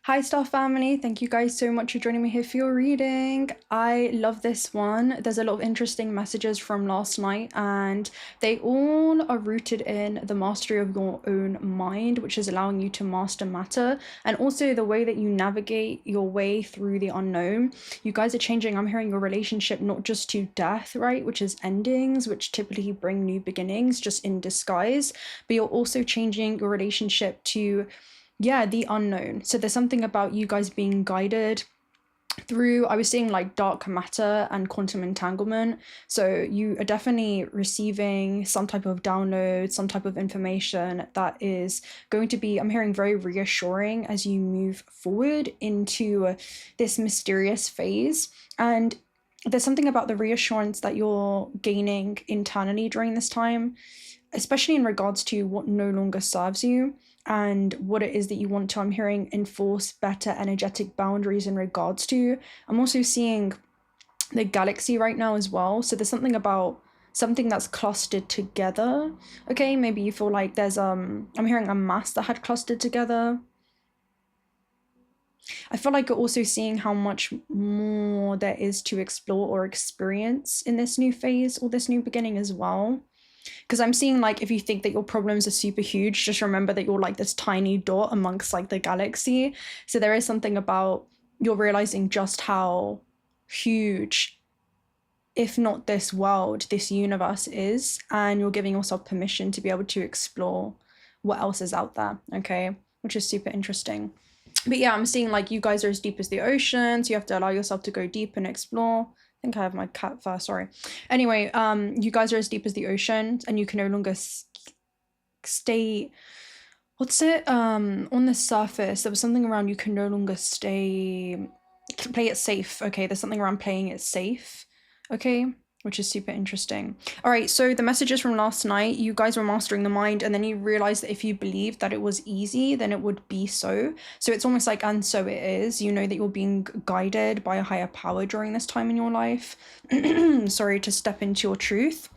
Hi, Star Family. Thank you guys so much for joining me here for your reading. I love this one. There's a lot of interesting messages from last night, and they all are rooted in the mastery of your own mind, which is allowing you to master matter, and also the way that you navigate your way through the unknown. You guys are changing. I'm hearing your relationship not just to death, right, which is endings, which typically bring new beginnings, just in disguise, but you're also changing your relationship to the unknown. So there's something about you guys being guided through, I was seeing like dark matter and quantum entanglement. So you are definitely receiving some type of download, some type of information that is going to be, I'm hearing, very reassuring as you move forward into this mysterious phase. And there's something about the reassurance that you're gaining internally during this time, especially in regards to what no longer serves you and what it is that you want to, I'm hearing, enforce better energetic boundaries in regards to. I'm also seeing the galaxy right now as well. So there's something about something that's clustered together. Okay, maybe you feel like there's I'm hearing a mass that had clustered together. I feel like you're also seeing how much more there is to explore or experience in this new phase or this new beginning as well. Because I'm seeing, like, if you think that your problems are super huge, just remember that you're like this tiny dot amongst like the galaxy. So there is something about you're realizing just how huge, if not this world, this universe is, and you're giving yourself permission to be able to explore what else is out there, okay? Which is super interesting. But yeah, I'm seeing like you guys are as deep as the ocean, so you have to allow yourself to go deep and explore. I think I have my cat first, sorry. Anyway, you guys are as deep as the ocean, and you can no longer stay, what's it, on the surface. There was something around you can no longer play it safe. Okay, there's something around playing it safe, okay, which is super interesting. All right, so the messages from last night, you guys were mastering the mind, and then you realized that if you believed that it was easy, then it would be so. So it's almost like, and so it is. You know that you're being guided by a higher power during this time in your life. Sorry, to step into your truth.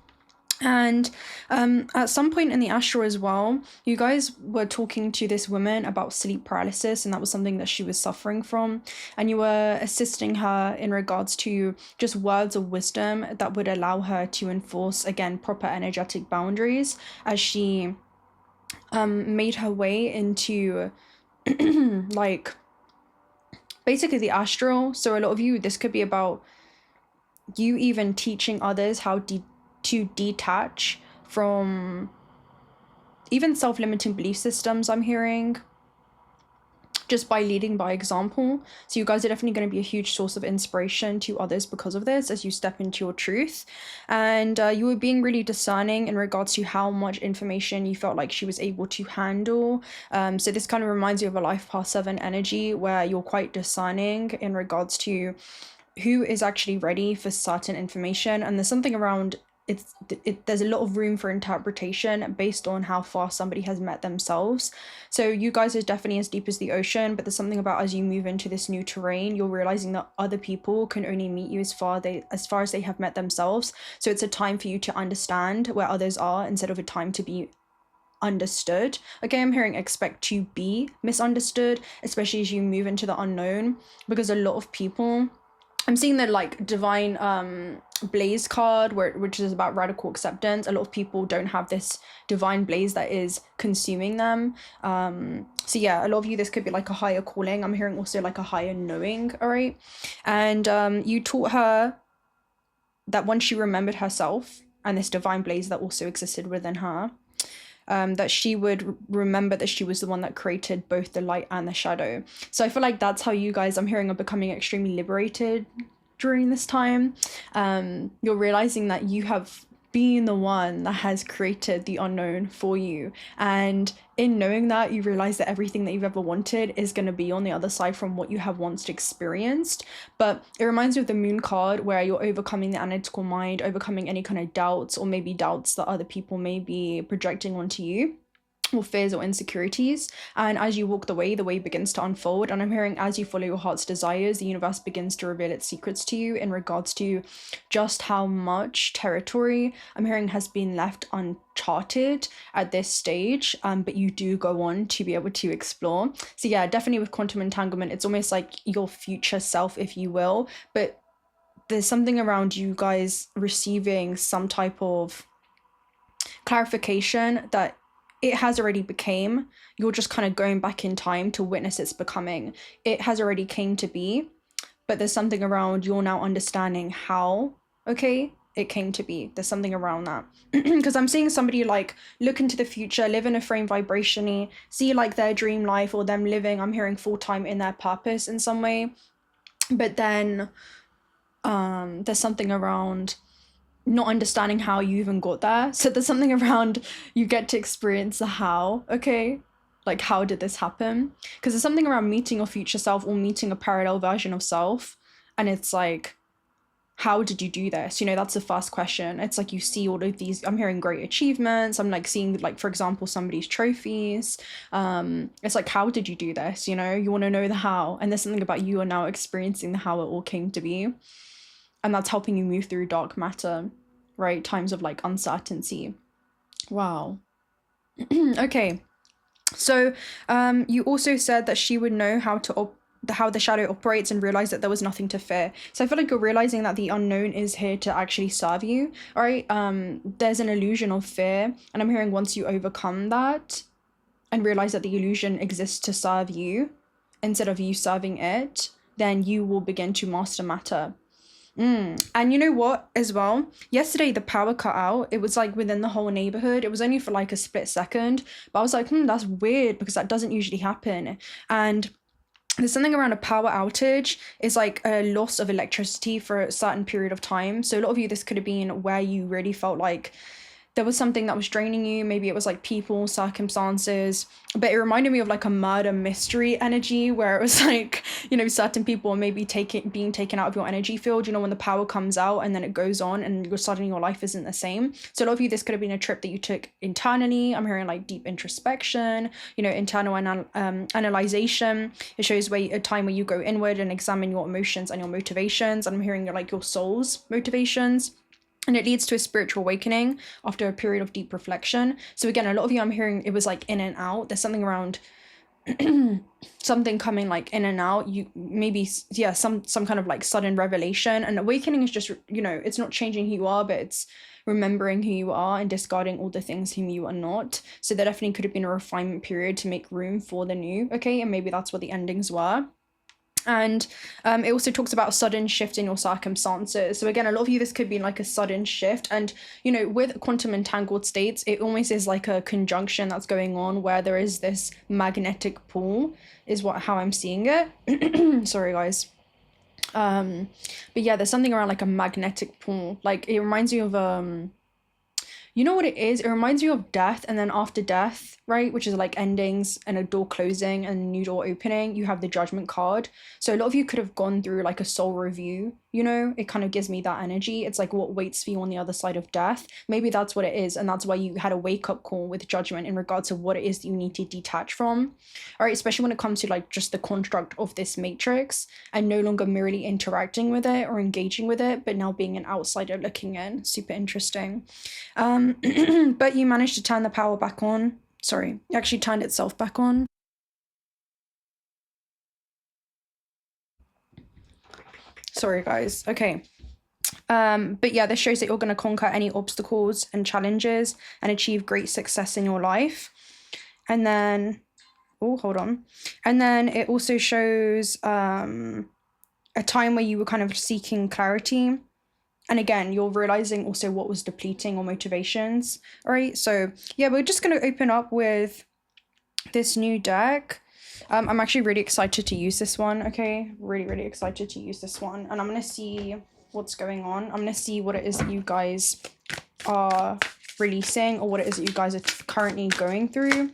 And at some point in the astral as well, you guys were talking to this woman about sleep paralysis, and that was something that she was suffering from. And you were assisting her in regards to just words of wisdom that would allow her to enforce, again, proper energetic boundaries as she made her way into like basically the astral. So a lot of you, this could be about you even teaching others how to detach from even self-limiting belief systems, I'm hearing, just by leading by example. So you guys are definitely going to be a huge source of inspiration to others because of this as you step into your truth. And you were being really discerning in regards to how much information you felt like she was able to handle. So this kind of reminds you of a life path 7 energy where you're quite discerning in regards to who is actually ready for certain information. And there's something around there's a lot of room for interpretation based on how far somebody has met themselves. So you guys are definitely as deep as the ocean, but there's something about as you move into this new terrain, you're realizing that other people can only meet you as far as they have met themselves. So it's a time for you to understand where others are instead of a time to be understood. Okay, I'm hearing expect to be misunderstood, especially as you move into the unknown, because a lot of people, I'm seeing the like divine blaze card which is about radical acceptance. A lot of people don't have this divine blaze that is consuming them. So yeah, a lot of you, this could be like a higher calling. I'm hearing also like a higher knowing. All right. And you taught her that once she remembered herself and this divine blaze that also existed within her, that she would remember that she was the one that created both the light and the shadow. So I feel like that's how you guys, I'm hearing, are becoming extremely liberated during this time. You're realizing that you have been the one that has created the unknown for you, and in knowing that, you realize that everything that you've ever wanted is going to be on the other side from what you have once experienced. But it reminds me of the moon card, where you're overcoming the analytical mind, overcoming any kind of doubts, or maybe doubts that other people may be projecting onto you. or fears or insecurities. And as you walk the way begins to unfold. And I'm hearing as you follow your heart's desires, the universe begins to reveal its secrets to you in regards to just how much territory I'm hearing has been left uncharted at this stage, but you do go on to be able to explore. So yeah, definitely with quantum entanglement, it's almost like your future self, if you will, but there's something around you guys receiving some type of clarification that it has already became. You're just kind of going back in time to witness its becoming. It has already came to be, but there's something around you're now understanding how, okay, it came to be. There's something around that. Because I'm seeing somebody like look into the future, live in a frame vibrationally, see like their dream life or them living, I'm hearing full time in their purpose in some way. But then there's something around not understanding how you even got there. So there's something around you get to experience the how, okay? Like, how did this happen? Because there's something around meeting your future self or meeting a parallel version of self. And it's like, how did you do this? You know, that's the first question. It's like you see all of these, I'm hearing great achievements. I'm like seeing, like, for example, somebody's trophies. It's like, how did you do this? You know, you want to know the how. And there's something about you are now experiencing the how it all came to be. And that's helping you move through dark matter, right? Times of like uncertainty. Wow. Okay. So you also said that she would know how the shadow operates and realize that there was nothing to fear. So I feel like you're realizing that the unknown is here to actually serve you. All right. There's an illusion of fear. And I'm hearing once you overcome that and realize that the illusion exists to serve you instead of you serving it, then you will begin to master matter. And you know what as well, yesterday the power cut out. It was like within the whole neighborhood. It was only for like a split second, but I was like, that's weird because that doesn't usually happen. And there's something around a power outage is like a loss of electricity for a certain period of time. So a lot of you, this could have been where you really felt like there was something that was draining you. Maybe it was like people, circumstances, but it reminded me of like a murder mystery energy where it was like, you know, certain people are maybe being taken out of your energy field, you know, when the power comes out and then it goes on and suddenly your life isn't the same. So a lot of you, this could have been a trip that you took internally. I'm hearing like deep introspection, you know, internal analyzation. It shows a time where you go inward and examine your emotions and your motivations. And I'm hearing like your soul's motivations. And it leads to a spiritual awakening after a period of deep reflection. So again, a lot of you, I'm hearing it was like in and out. There's something around something coming like in and out. You maybe, yeah, some kind of like sudden revelation. And awakening is just, you know, it's not changing who you are, but it's remembering who you are and discarding all the things whom you are not. So there definitely could have been a refinement period to make room for the new, okay? And maybe that's what the endings were. And it also talks about a sudden shift in your circumstances. So again, a lot of you, this could be like a sudden shift. And, you know, with quantum entangled states, it almost is like a conjunction that's going on where there is this magnetic pull is how I'm seeing it. Sorry, guys. But yeah, there's something around like a magnetic pull. Like it reminds you of, you know what it is? It reminds you of death, and then after death, right, which is like endings and a door closing and a new door opening, you have the judgment card. So a lot of you could have gone through like a soul review, you know, it kind of gives me that energy. It's like what waits for you on the other side of death. Maybe that's what it is. And that's why you had a wake up call with judgment in regards to what it is that you need to detach from. All right, especially when it comes to like just the construct of this matrix and no longer merely interacting with it or engaging with it, but now being an outsider looking in. Super interesting. But you managed to turn the power back on. Sorry, it actually turned itself back on. Sorry, guys. Okay. But yeah, this shows that you're going to conquer any obstacles and challenges and achieve great success in your life. And then, oh, hold on. And then it also shows a time where you were kind of seeking clarity. And again, you're realizing also what was depleting your motivations. All right. So yeah, we're just going to open up with this new deck. I'm actually really excited to use this one. Okay. Really, really excited to use this one. And I'm going to see what's going on. I'm going to see what it is that you guys are releasing or what it is that you guys are currently going through.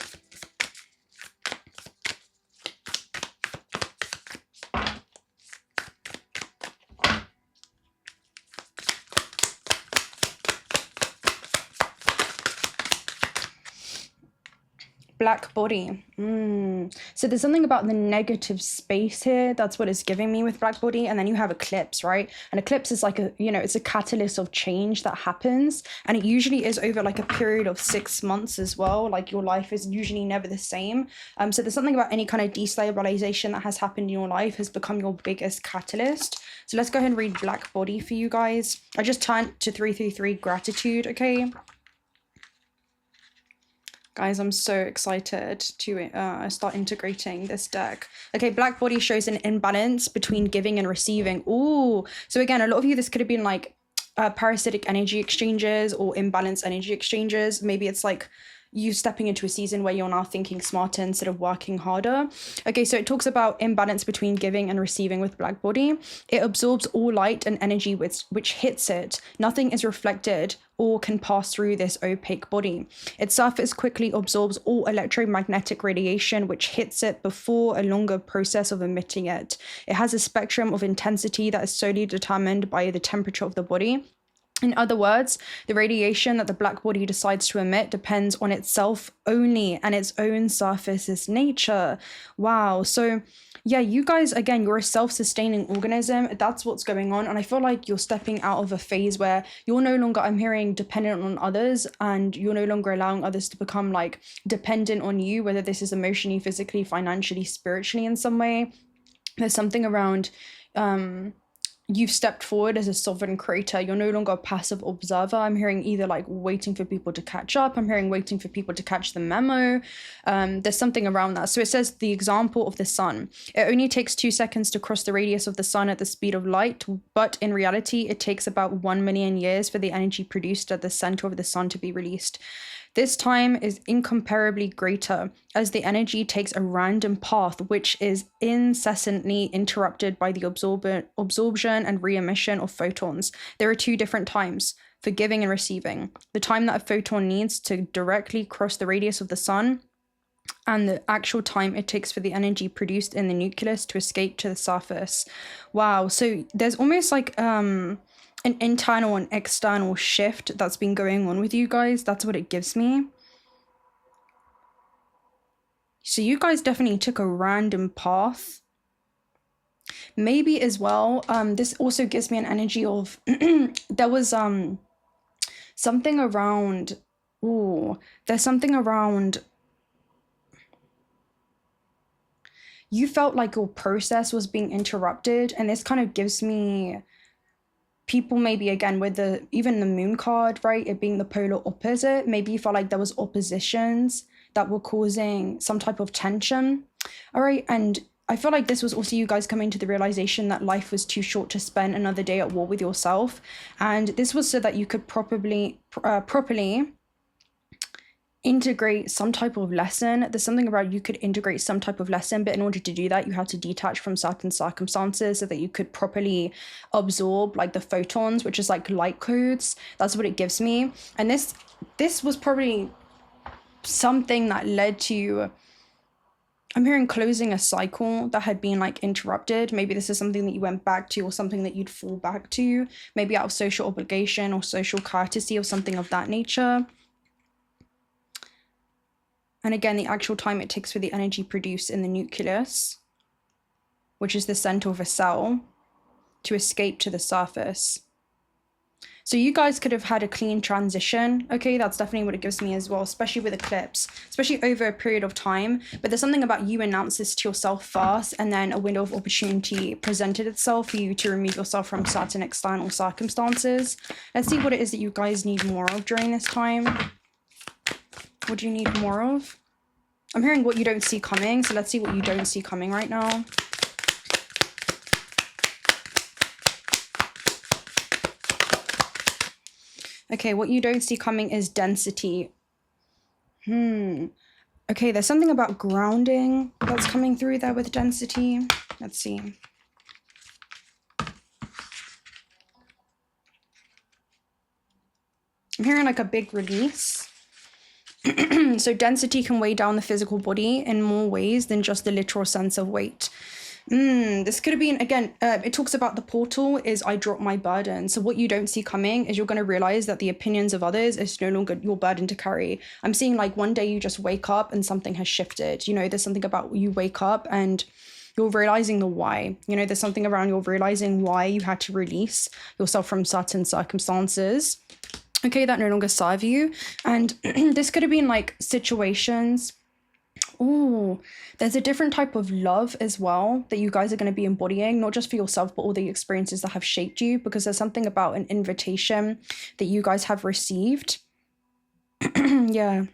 Black body. So there's something about the negative space here. That's what it's giving me with black body. And then you have eclipse, right? And eclipse is like a, you know, it's a catalyst of change that happens. And it usually is over like a period of 6 months as well. Like your life is usually never the same. So there's something about any kind of destabilization that has happened in your life has become your biggest catalyst. So let's go ahead and read black body for you guys. I just turned to 333 gratitude, okay? Guys, I'm so excited to start integrating this deck. Okay, black body shows an imbalance between giving and receiving. Ooh, so again, a lot of you, this could have been like parasitic energy exchanges or imbalanced energy exchanges. Maybe it's like you stepping into a season where you're now thinking smarter instead of working harder. Okay, so it talks about imbalance between giving and receiving with black body. It absorbs all light and energy which hits it. Nothing is reflected or can pass through this opaque body. Its surface quickly absorbs all electromagnetic radiation which hits it before a longer process of emitting it. It has a spectrum of intensity that is solely determined by the temperature of the body. In other words, the radiation that the black body decides to emit depends on itself only and its own surface's nature. Wow. So yeah, you guys, again, you're a self-sustaining organism. That's what's going on. And I feel like you're stepping out of a phase where you're no longer, I'm hearing, dependent on others, and you're no longer allowing others to become like dependent on you, whether this is emotionally, physically, financially, spiritually in some way. There's something around you've stepped forward as a sovereign creator. You're no longer a passive observer. I'm hearing either like waiting for people to catch up. I'm hearing waiting for people to catch the memo. There's something around that. So it says the example of the sun. It only takes 2 seconds to cross the radius of the sun at the speed of light, but in reality, it takes about 1 million years for the energy produced at the center of the sun to be released. This time is incomparably greater as the energy takes a random path which is incessantly interrupted by the absorption and re-emission of photons. There are 2 different times for giving and receiving. The time that a photon needs to directly cross the radius of the sun and the actual time it takes for the energy produced in the nucleus to escape to the surface. Wow, so there's almost like an internal and external shift that's been going on with you guys. That's what it gives me. So you guys definitely took a random path. Maybe as well, this also gives me an energy of, there was something around, there's something around, you felt like your process was being interrupted, and this kind of gives me people maybe, again, with even the moon card, right, it being the polar opposite, maybe you felt like there was oppositions that were causing some type of tension. All right, and I feel like this was also you guys coming to the realization that life was too short to spend another day at war with yourself, and this was so that you could properly integrate some type of lesson. There's something about you could integrate some type of lesson, but in order to do that, you had to detach from certain circumstances so that you could properly absorb like the photons, which is like light codes. That's what it gives me. And this was probably something that led to, I'm hearing, closing a cycle that had been like interrupted. Maybe this is something that you went back to, or something that you'd fall back to, maybe out of social obligation or social courtesy or something of that nature. And again, the actual time it takes for the energy produced in the nucleus, which is the center of a cell, to escape to the surface. So you guys could have had a clean transition. Okay, that's definitely what it gives me as well, especially with eclipse, especially over a period of time. But there's something about you announce this to yourself first, and then a window of opportunity presented itself for you to remove yourself from certain external circumstances. Let's see what it is that you guys need more of during this time. What do you need more of? I'm hearing what you don't see coming, so let's see what you don't see coming right now. Okay, what you don't see coming is density. Okay, there's something about grounding that's coming through there with density. Let's see. I'm hearing like a big release. So density can weigh down the physical body in more ways than just the literal sense of weight. This could have been, again, it talks about the portal is I drop my burden. So what you don't see coming is you're going to realize that the opinions of others is no longer your burden to carry. I'm seeing like one day you just wake up and something has shifted. You know, there's something about you wake up and you're realizing the why. You know, there's something around you're realizing why you had to release yourself from certain circumstances, okay, that no longer serve you. And this could have been like situations. Oh, there's a different type of love as well that you guys are going to be embodying, not just for yourself, but all the experiences that have shaped you, because there's something about an invitation that you guys have received. Yeah.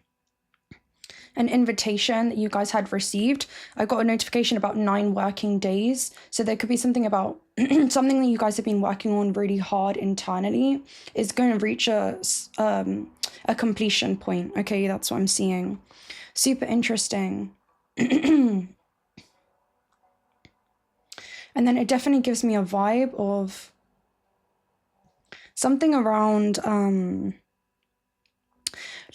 An invitation that you guys had received. I got a notification about 9 working days. So there could be something about something that you guys have been working on really hard internally is going to reach a completion point. Okay, that's what I'm seeing. Super interesting. And then it definitely gives me a vibe of something around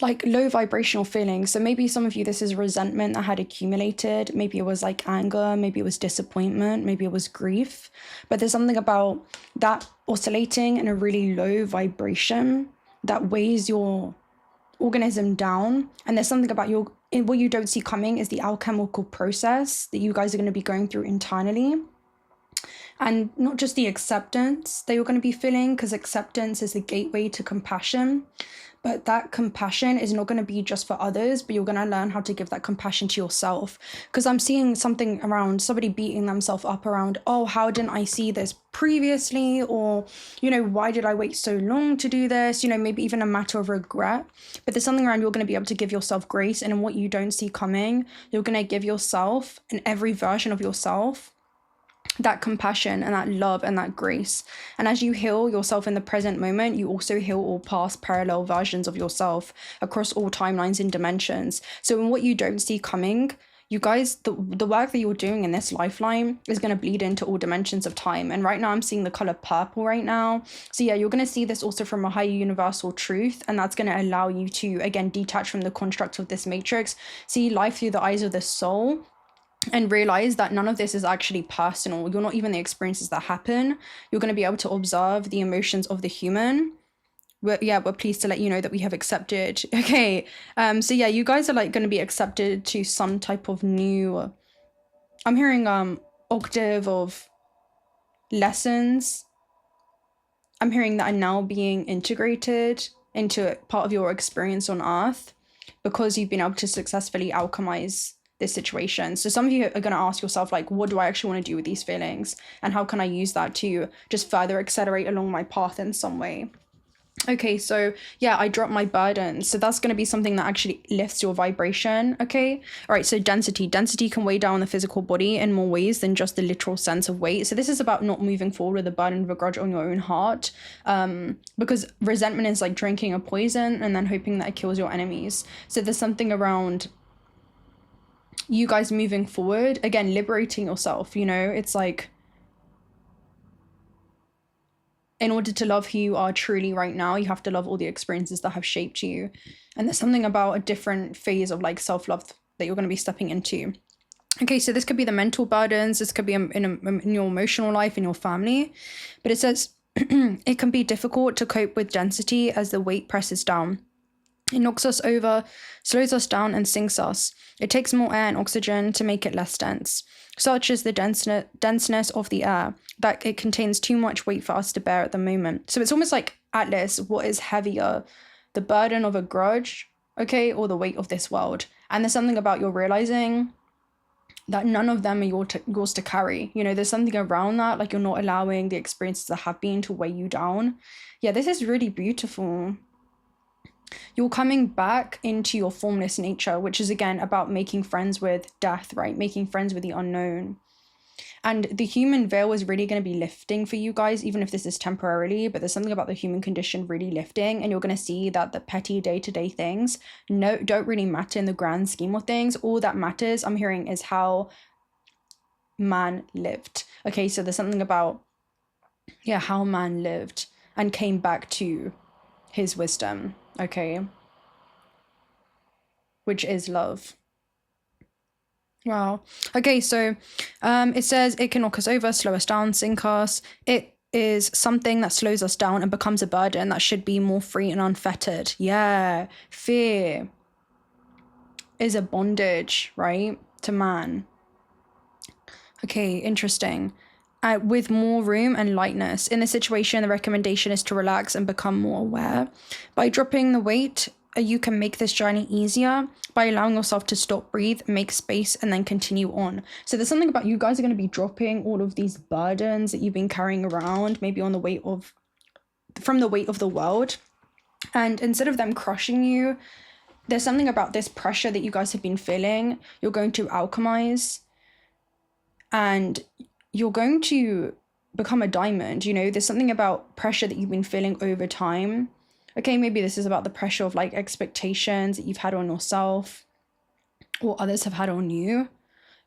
like low vibrational feelings. So maybe some of you, this is resentment that had accumulated. Maybe it was like anger, maybe it was disappointment, maybe it was grief. But there's something about that oscillating in a really low vibration that weighs your organism down. And there's something about what you don't see coming is the alchemical process that you guys are going to be going through internally. And not just the acceptance that you're going to be feeling, because acceptance is the gateway to compassion. But that compassion is not going to be just for others, but you're going to learn how to give that compassion to yourself. Because I'm seeing something around somebody beating themselves up around, oh, how didn't I see this previously? Or, you know, why did I wait so long to do this? You know, maybe even a matter of regret. But there's something around you're going to be able to give yourself grace. And in what you don't see coming, you're going to give yourself, in every version of yourself, that compassion and that love and that grace. And as you heal yourself in the present moment, you also heal all past parallel versions of yourself across all timelines and dimensions. So in what you don't see coming, you guys, the work that you're doing in this lifeline is going to bleed into all dimensions of time. And right now I'm seeing the color purple right now. So yeah, you're going to see this also from a higher universal truth. And that's going to allow you to, again, detach from the construct of this matrix, see life through the eyes of the soul, and realize that none of this is actually personal. You're not even the experiences that happen. You're going to be able to observe the emotions of the human. We're pleased to let you know that we have accepted. Okay. So yeah, you guys are like going to be accepted to some type of new, I'm hearing octave of lessons. I'm hearing that are now being integrated into part of your experience on Earth because you've been able to successfully alchemize this situation. So some of you are going to ask yourself, like, what do I actually want to do with these feelings? And how can I use that to just further accelerate along my path in some way? Okay, so yeah, I dropped my burden. So that's going to be something that actually lifts your vibration. Okay. All right. So density can weigh down the physical body in more ways than just the literal sense of weight. So this is about not moving forward with a burden of a grudge on your own heart. Because resentment is like drinking a poison and then hoping that it kills your enemies. So there's something around you guys moving forward, again, liberating yourself. You know, it's like, in order to love who you are truly right now, you have to love all the experiences that have shaped you. And there's something about a different phase of like self-love that you're going to be stepping into. Okay, so this could be the mental burdens. This could be in your emotional life, in your family. But it says it can be difficult to cope with density as the weight presses down. It knocks us over, slows us down, and sinks us. It takes more air and oxygen to make it less dense. Such is the denseness of the air, that it contains too much weight for us to bear at the moment. So it's almost like, Atlas, what is heavier? The burden of a grudge, okay, or the weight of this world? And there's something about you're realizing that none of them are yours to carry. You know, there's something around that, like you're not allowing the experiences that have been to weigh you down. Yeah, this is really beautiful. You're coming back into your formless nature, which is again about making friends with death, right? Making friends with the unknown. And the human veil is really going to be lifting for you guys, even if this is temporarily, but there's something about the human condition really lifting. And you're going to see that the petty day-to-day things don't really matter in the grand scheme of things. All that matters, I'm hearing, is how man lived. Okay, so there's something about, yeah, how man lived and came back to his wisdom. Okay, which is love. Wow. Okay, so it says it can knock us over, slow us down, sink us. It is something that slows us down and becomes a burden that should be more free and unfettered. Yeah. Fear is a bondage, right, to man. Okay, interesting. With more room and lightness. In this situation, the recommendation is to relax and become more aware. By dropping the weight, you can make this journey easier by allowing yourself to stop, breathe, make space, and then continue on. So there's something about you guys are going to be dropping all of these burdens that you've been carrying around, maybe on the weight of, from the weight of the world. And instead of them crushing you, there's something about this pressure that you guys have been feeling. You're going to alchemize and you're going to become a diamond. You know, there's something about pressure that you've been feeling over time. Okay, maybe this is about the pressure of like expectations that you've had on yourself or others have had on you.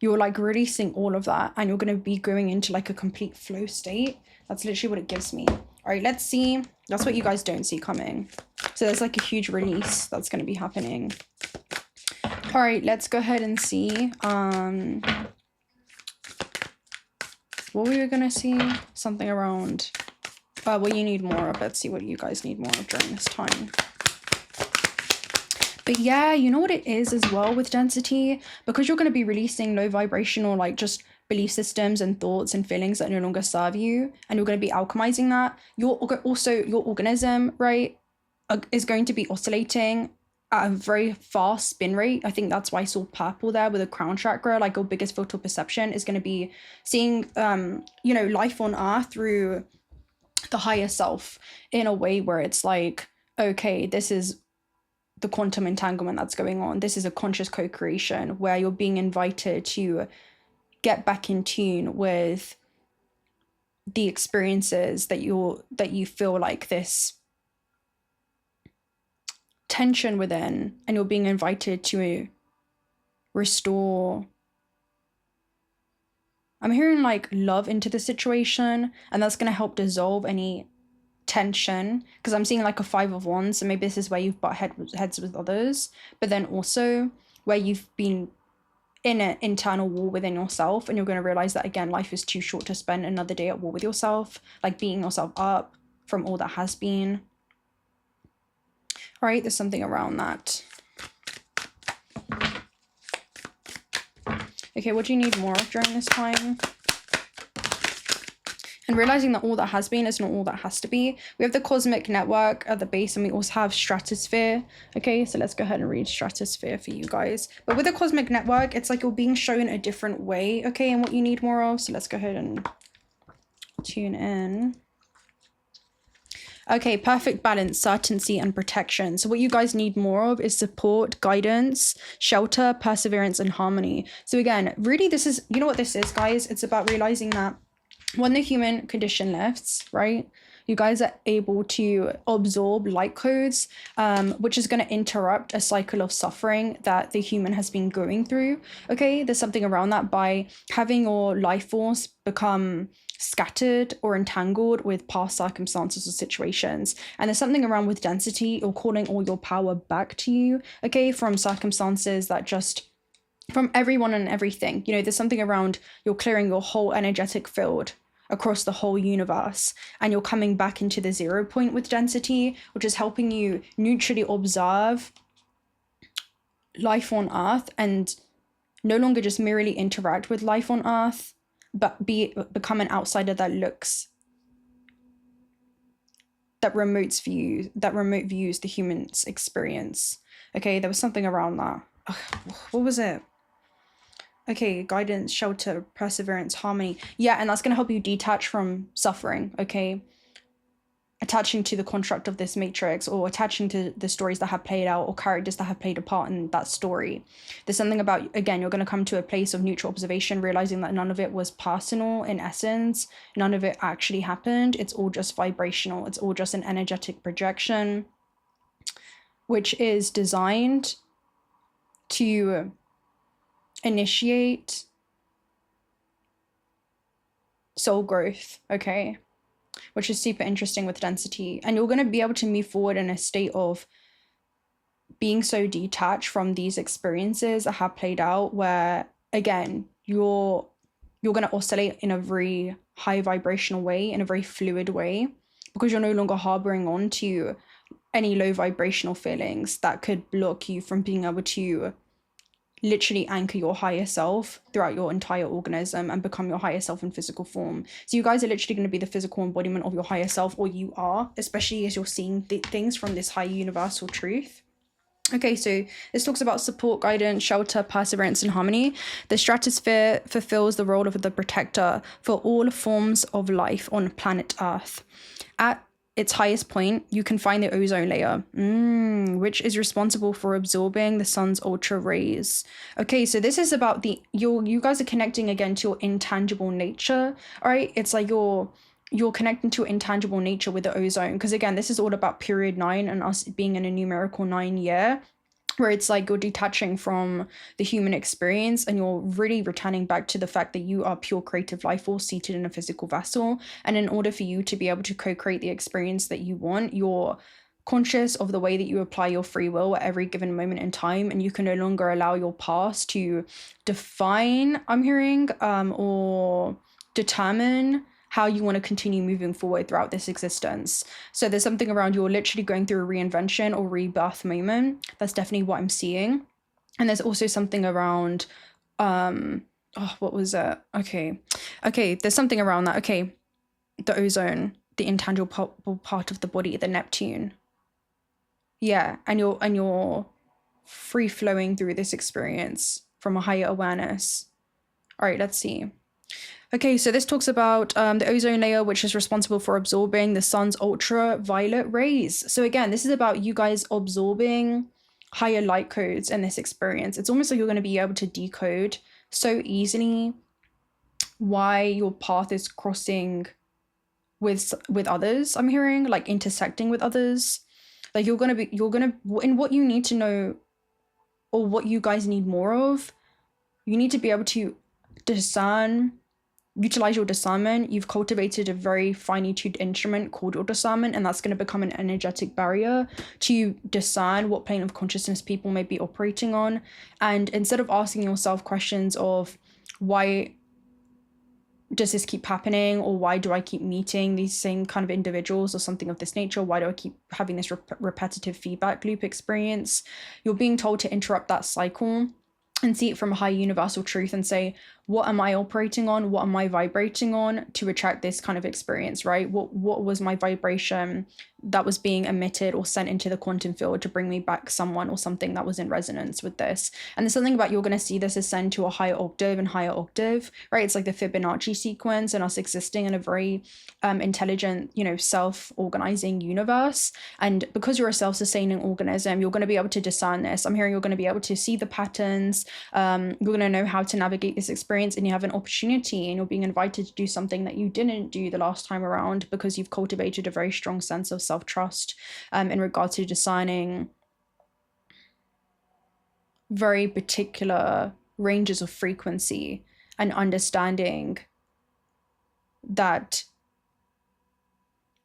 You're like releasing all of that and you're going to be going into like a complete flow state. That's literally what it gives me. All right, let's see. That's what you guys don't see coming. So there's like a huge release that's going to be happening. All right, let's go ahead and see. What we were going to see? Something around... what you need more of. Let's see what you guys need more of during this time. But yeah, you know what it is as well with density? Because you're going to be releasing low vibrational, like just belief systems and thoughts and feelings that no longer serve you. And you're going to be alchemizing that. Your organism, right, is going to be oscillating at a very fast spin rate. I think that's why I saw purple there with a crown chakra. Like your biggest filter of perception is going to be seeing, you know, life on earth through the higher self in a way where it's like, okay, this is the quantum entanglement that's going on. This is a conscious co-creation where you're being invited to get back in tune with the experiences that you feel like this tension within, and you're being invited to restore. I'm hearing like love into the situation, and that's going to help dissolve any tension, because I'm seeing like a 5 of Wands. So maybe this is where you've butt heads with others, but then also where you've been in an internal war within yourself, and you're going to realize that again, life is too short to spend another day at war with yourself, like beating yourself up from all that has been. All right, there's something around that. Okay, what do you need more of during this time? And realizing that all that has been is not all that has to be. We have the cosmic network at the base, and we also have stratosphere. Okay, so let's go ahead and read stratosphere for you guys. But with the cosmic network, it's like you're being shown a different way, okay, and what you need more of. So let's go ahead and tune in. Okay, perfect balance, certainty, and protection. So what you guys need more of is support, guidance, shelter, perseverance, and harmony. So again, really this is, you know what this is, guys? It's about realizing that when the human condition lifts, right, you guys are able to absorb light codes, which is going to interrupt a cycle of suffering that the human has been going through. Okay, there's something around that by having your life force become scattered or entangled with past circumstances or situations. And there's something around with density, you're calling all your power back to you, okay, from circumstances that just, from everyone and everything. You know, there's something around you're clearing your whole energetic field across the whole universe, and you're coming back into the 0 point with density, which is helping you neutrally observe life on earth and no longer just merely interact with life on earth, but become an outsider that remote views the human's experience. Okay, there was something around that. Ugh, what was it? Okay, guidance, shelter, perseverance, harmony. Yeah, and that's going to help you detach from suffering, okay? Attaching to the construct of this matrix, or attaching to the stories that have played out, or characters that have played a part in that story. There's something about, again, you're going to come to a place of neutral observation, realizing that none of it was personal in essence. None of it actually happened. It's all just vibrational. It's all just an energetic projection, which is designed to initiate soul growth, okay? Which is super interesting with density. And you're going to be able to move forward in a state of being so detached from these experiences that have played out, where again, you're going to oscillate in a very high vibrational way, in a very fluid way, because you're no longer harboring on to any low vibrational feelings that could block you from being able to literally anchor your higher self throughout your entire organism and become your higher self in physical form. So you guys are literally going to be the physical embodiment of your higher self, or you are, especially as you're seeing things from this high universal truth. Okay, so this talks about support, guidance, shelter, perseverance, and harmony. The stratosphere fulfills the role of the protector for all forms of life on planet Earth. At its highest point, you can find the ozone layer, which is responsible for absorbing the sun's ultra rays. Okay, so this is about you guys are connecting again to your intangible nature. All right, it's like you're connecting to intangible nature with the ozone, because again, this is all about period 9 and us being in a numerical 9 year, where it's like you're detaching from the human experience and you're really returning back to the fact that you are pure creative life force seated in a physical vessel. And in order for you to be able to co-create the experience that you want, you're conscious of the way that you apply your free will at every given moment in time, and you can no longer allow your past to define, I'm hearing, or determine how you want to continue moving forward throughout this existence. So there's something around you're literally going through a reinvention or rebirth moment. That's definitely what I'm seeing. And there's also something around, what was it? Okay, there's something around that. Okay, the ozone, the intangible part of the body, the Neptune. Yeah, and you're free flowing through this experience from a higher awareness. All right, let's see. Okay, so this talks about the ozone layer, which is responsible for absorbing the sun's ultraviolet rays. So again, this is about you guys absorbing higher light codes in this experience. It's almost like you're going to be able to decode so easily why your path is crossing with others. I'm hearing, like, intersecting with others. Like you're gonna in what you need to know, or what you guys need more of, you need to be able to discern, utilize your discernment. You've cultivated a very finely tuned instrument called your discernment, and that's going to become an energetic barrier to discern what plane of consciousness people may be operating on. And instead of asking yourself questions of why does this keep happening, or why do I keep meeting these same kind of individuals, or something of this nature, why do I keep having this repetitive feedback loop experience, you're being told to interrupt that cycle and see it from a high universal truth and say, what am I operating on? What am I vibrating on to attract this kind of experience, right? What was my vibration that was being emitted or sent into the quantum field to bring me back someone or something that was in resonance with this? And there's something about you're going to see this ascend to a higher octave, right? It's like the Fibonacci sequence and us existing in a very intelligent, self-organizing universe. And because you're a self-sustaining organism, you're going to be able to discern this. I'm hearing you're going to be able to see the patterns. You're going to know how to navigate this experience, and you have an opportunity, and you're being invited to do something that you didn't do the last time around, because you've cultivated a very strong sense of self-trust in regard to discerning very particular ranges of frequency, and understanding that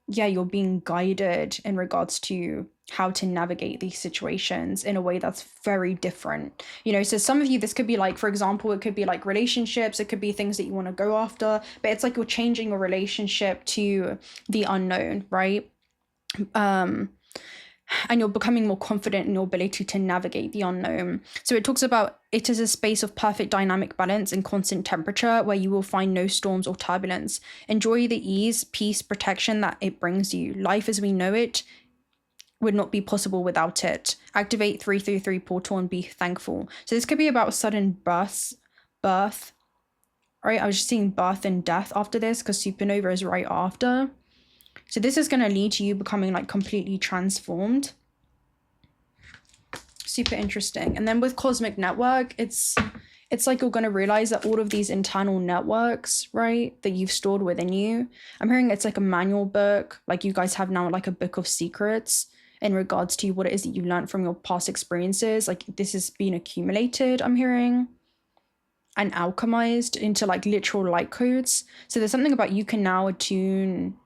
you're being guided in regards to how to navigate these situations in a way that's very different. So some of you, this could be like, for example, it could be like relationships, it could be things that you want to go after, but it's like you're changing your relationship to the unknown, right? And you're becoming more confident in your ability to navigate the unknown. So it talks about it is a space of perfect dynamic balance and constant temperature where you will find no storms or turbulence. Enjoy the ease, peace, protection that it brings you. Life as we know it would not be possible without it. Activate 333 portal and be thankful. So this could be about sudden birth. Right, I was just seeing birth and death after this, because supernova is right after. So this is going to lead to you becoming like completely transformed. Super interesting. And then with cosmic network, it's like you're going to realize that all of these internal networks, right, that you've stored within you, I'm hearing it's like a manual book, like you guys have now like a book of secrets in regards to what it is that you learned from your past experiences. Like this has been accumulated, I'm hearing, and alchemized into like literal light codes. So there's something about you can now attune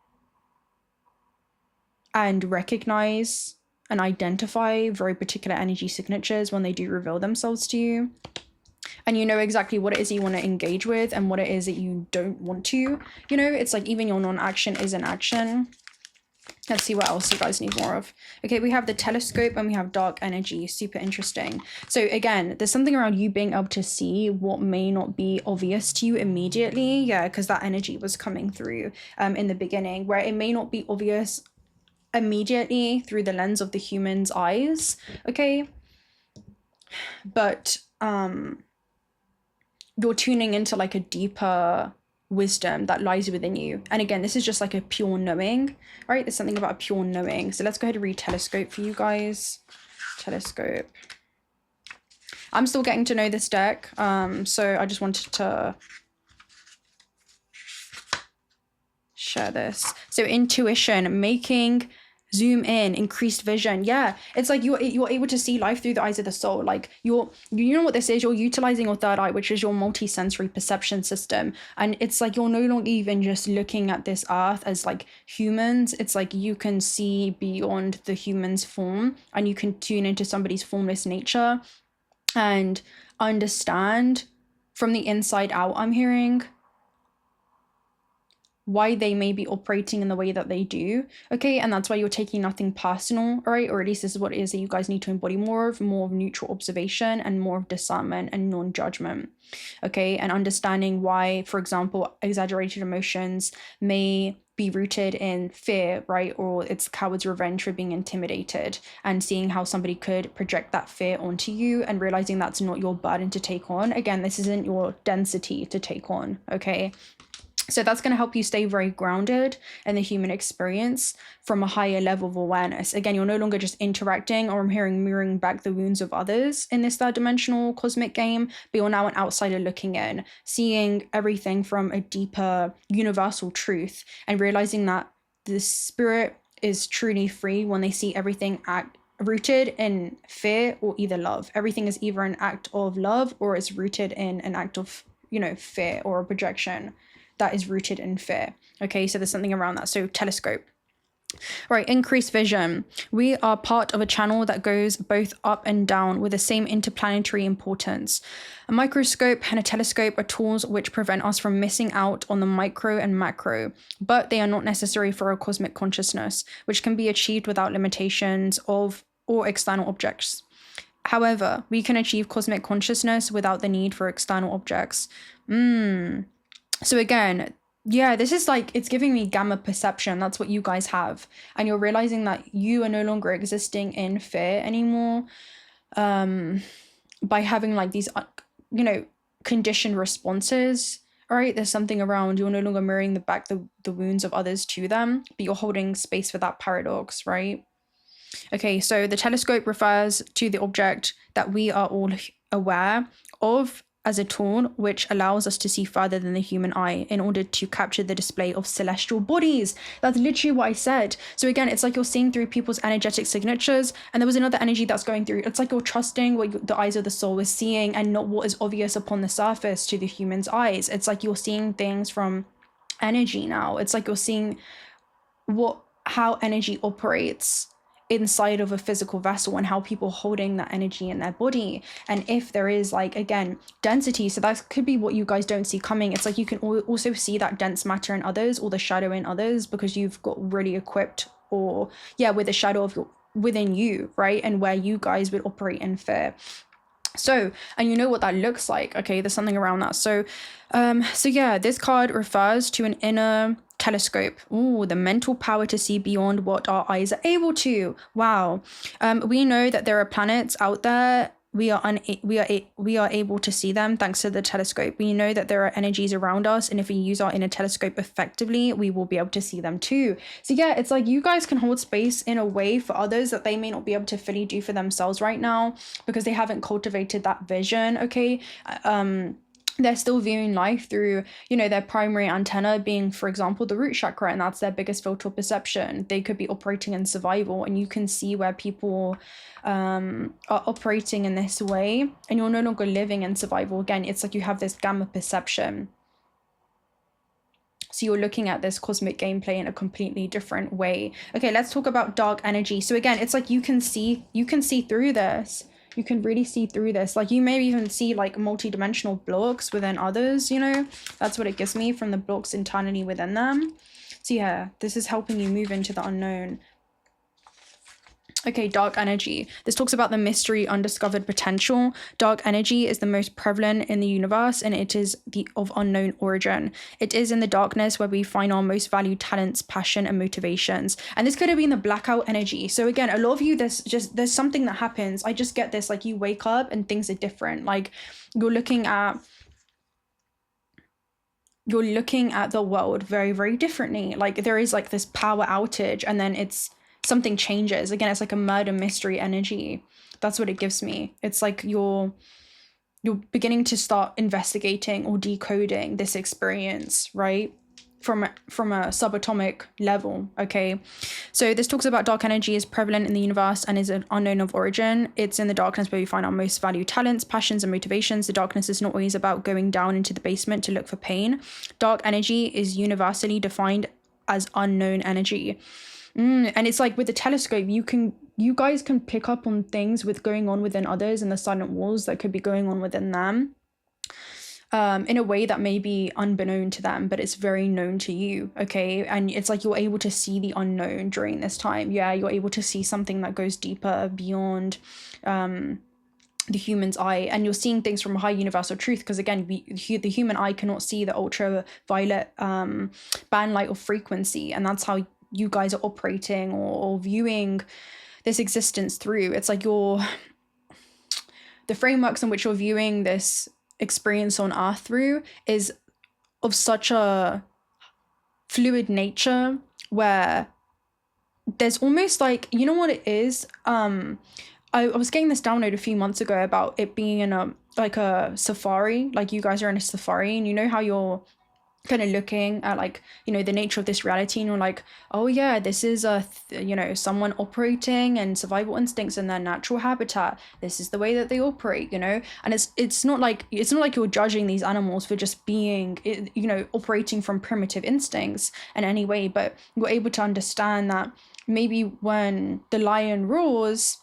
and recognize and identify very particular energy signatures when they do reveal themselves to you. and you know exactly what it is you want to engage with and what it is that you don't want to, you know, it's like even your non-action is an action. Let's see what else you guys need more of. Okay, we have the telescope and we have dark energy. Super interesting. So again, there's something around you being able to see what may not be obvious to you immediately. Yeah, because that energy was coming through in the beginning, where it may not be obvious immediately through the lens of the human's eyes. Okay, but you're tuning into like a deeper wisdom that lies within you. And again, this is just like a pure knowing, right? There's something about a pure knowing. So let's go ahead and read telescope for you guys. Telescope. I'm still getting to know this deck, so I just wanted to share this. So intuition, making zoom in, increased vision. Yeah, it's like you're able to see life through the eyes of the soul. Like you know what this is, you're utilizing your third eye, which is your multi-sensory perception system. And it's like you're no longer even just looking at this earth as like humans. It's like you can see beyond the human's form, and you can tune into somebody's formless nature and understand from the inside out, I'm hearing, why they may be operating in the way that they do. Okay, and that's why you're taking nothing personal, all right? Or at least this is what it is that you guys need to embody more of neutral observation and more of discernment and non-judgment. Okay, and understanding why, for example, exaggerated emotions may be rooted in fear, right? Or it's coward's revenge for being intimidated, and seeing how somebody could project that fear onto you and realizing that's not your burden to take on. Again, this isn't your density to take on, okay? So that's going to help you stay very grounded in the human experience from a higher level of awareness. Again, you're no longer just interacting, or I'm hearing mirroring back the wounds of others in this third dimensional cosmic game, but you're now an outsider looking in, seeing everything from a deeper universal truth and realizing that the spirit is truly free when they see everything rooted in fear or either love. Everything is either an act of love or it's rooted in an act of, you know, fear or a projection that is rooted in fear. Okay, so there's something around that. So telescope. Right, increased vision. We are part of a channel that goes both up and down with the same interplanetary importance. A microscope and a telescope are tools which prevent us from missing out on the micro and macro, but they are not necessary for a cosmic consciousness, which can be achieved without limitations of or external objects. However, we can achieve cosmic consciousness without the need for external objects. So again, yeah, this is like, it's giving me gamma perception. That's what you guys have. And you're realizing that you are no longer existing in fear anymore, by having like these, you know, conditioned responses. All right, there's something around you're no longer mirroring the wounds of others to them, but you're holding space for that paradox, right? Okay, so the telescope refers to the object that we are all aware of as a tool which allows us to see further than the human eye in order to capture the display of celestial bodies. That's literally what I said. So again, it's like you're seeing through people's energetic signatures, and there was another energy that's going through. It's like you're trusting what the eyes of the soul is seeing and not what is obvious upon the surface to the human's eyes. It's like you're seeing things from energy now. It's like you're seeing how energy operates inside of a physical vessel and how people holding that energy in their body. And if there is like, again, density, so that could be what you guys don't see coming. It's like you can also see that dense matter in others or the shadow in others because you've got really equipped, or yeah, with the shadow of within you, right? And where you guys would operate in fear. So, and you know what that looks like. Okay, there's something around that. So yeah, this card refers to an inner telescope. Ooh, the mental power to see beyond what our eyes are able to. Wow. We know that there are planets out there. We are able to see them thanks to the telescope. We know that there are energies around us, and if we use our inner telescope effectively, we will be able to see them too. So yeah, it's like you guys can hold space in a way for others that they may not be able to fully do for themselves right now because they haven't cultivated that vision. Okay. They're still viewing life through, you know, their primary antenna being, for example, the root chakra, and that's their biggest filter of perception. They could be operating in survival, and you can see where people are operating in this way, and you're no longer living in survival. Again, it's like you have this gamma perception. So you're looking at this cosmic gameplay in a completely different way. Okay, let's talk about dark energy. So again, it's like you can see through this. You can really see through this. Like, you may even see like multi-dimensional blocks within others, you know? That's what it gives me from the blocks internally within them. So yeah, this is helping you move into the unknown. Okay, dark energy. This talks about the mystery, undiscovered potential. Dark energy is the most prevalent in the universe, and it is of unknown origin. It is in the darkness where we find our most valued talents, passion, and motivations. And this could have been the blackout energy. So again, a lot of you, there's something that happens. I just get this, like, you wake up and things are different. Like, you're looking at the world very, very differently. Like, there is like this power outage, and then something changes. Again, it's like a murder mystery energy. That's what it gives me. It's like you're beginning to start investigating or decoding this experience, right? From a subatomic level. Okay, so this talks about dark energy is prevalent in the universe and is an unknown of origin. It's in the darkness where we find our most valued talents, passions, and motivations. The darkness is not always about going down into the basement to look for pain. Dark energy is universally defined as unknown energy. And it's like with the telescope, you guys can pick up on things going on within others and the silent wars that could be going on within them, in a way that may be unbeknown to them, but it's very known to you. Okay, and it's like you're able to see the unknown during this time. Yeah, you're able to see something that goes deeper beyond the human's eye, and you're seeing things from a high universal truth, because again, the human eye cannot see the ultraviolet band light or frequency, and that's how you guys are operating or viewing this existence through. It's like the frameworks in which you're viewing this experience on Earth through is of such a fluid nature, where there's almost like, you know what it is? I was getting this download a few months ago about it being in a safari, like you guys are in a safari, and you know how you're kind of looking at, like, you know, the nature of this reality, and you're like, oh yeah, this is someone operating and survival instincts in their natural habitat. This is the way that they operate, you know. And it's not like you're judging these animals for just being, you know, operating from primitive instincts in any way, but you're able to understand that maybe when the lion roars,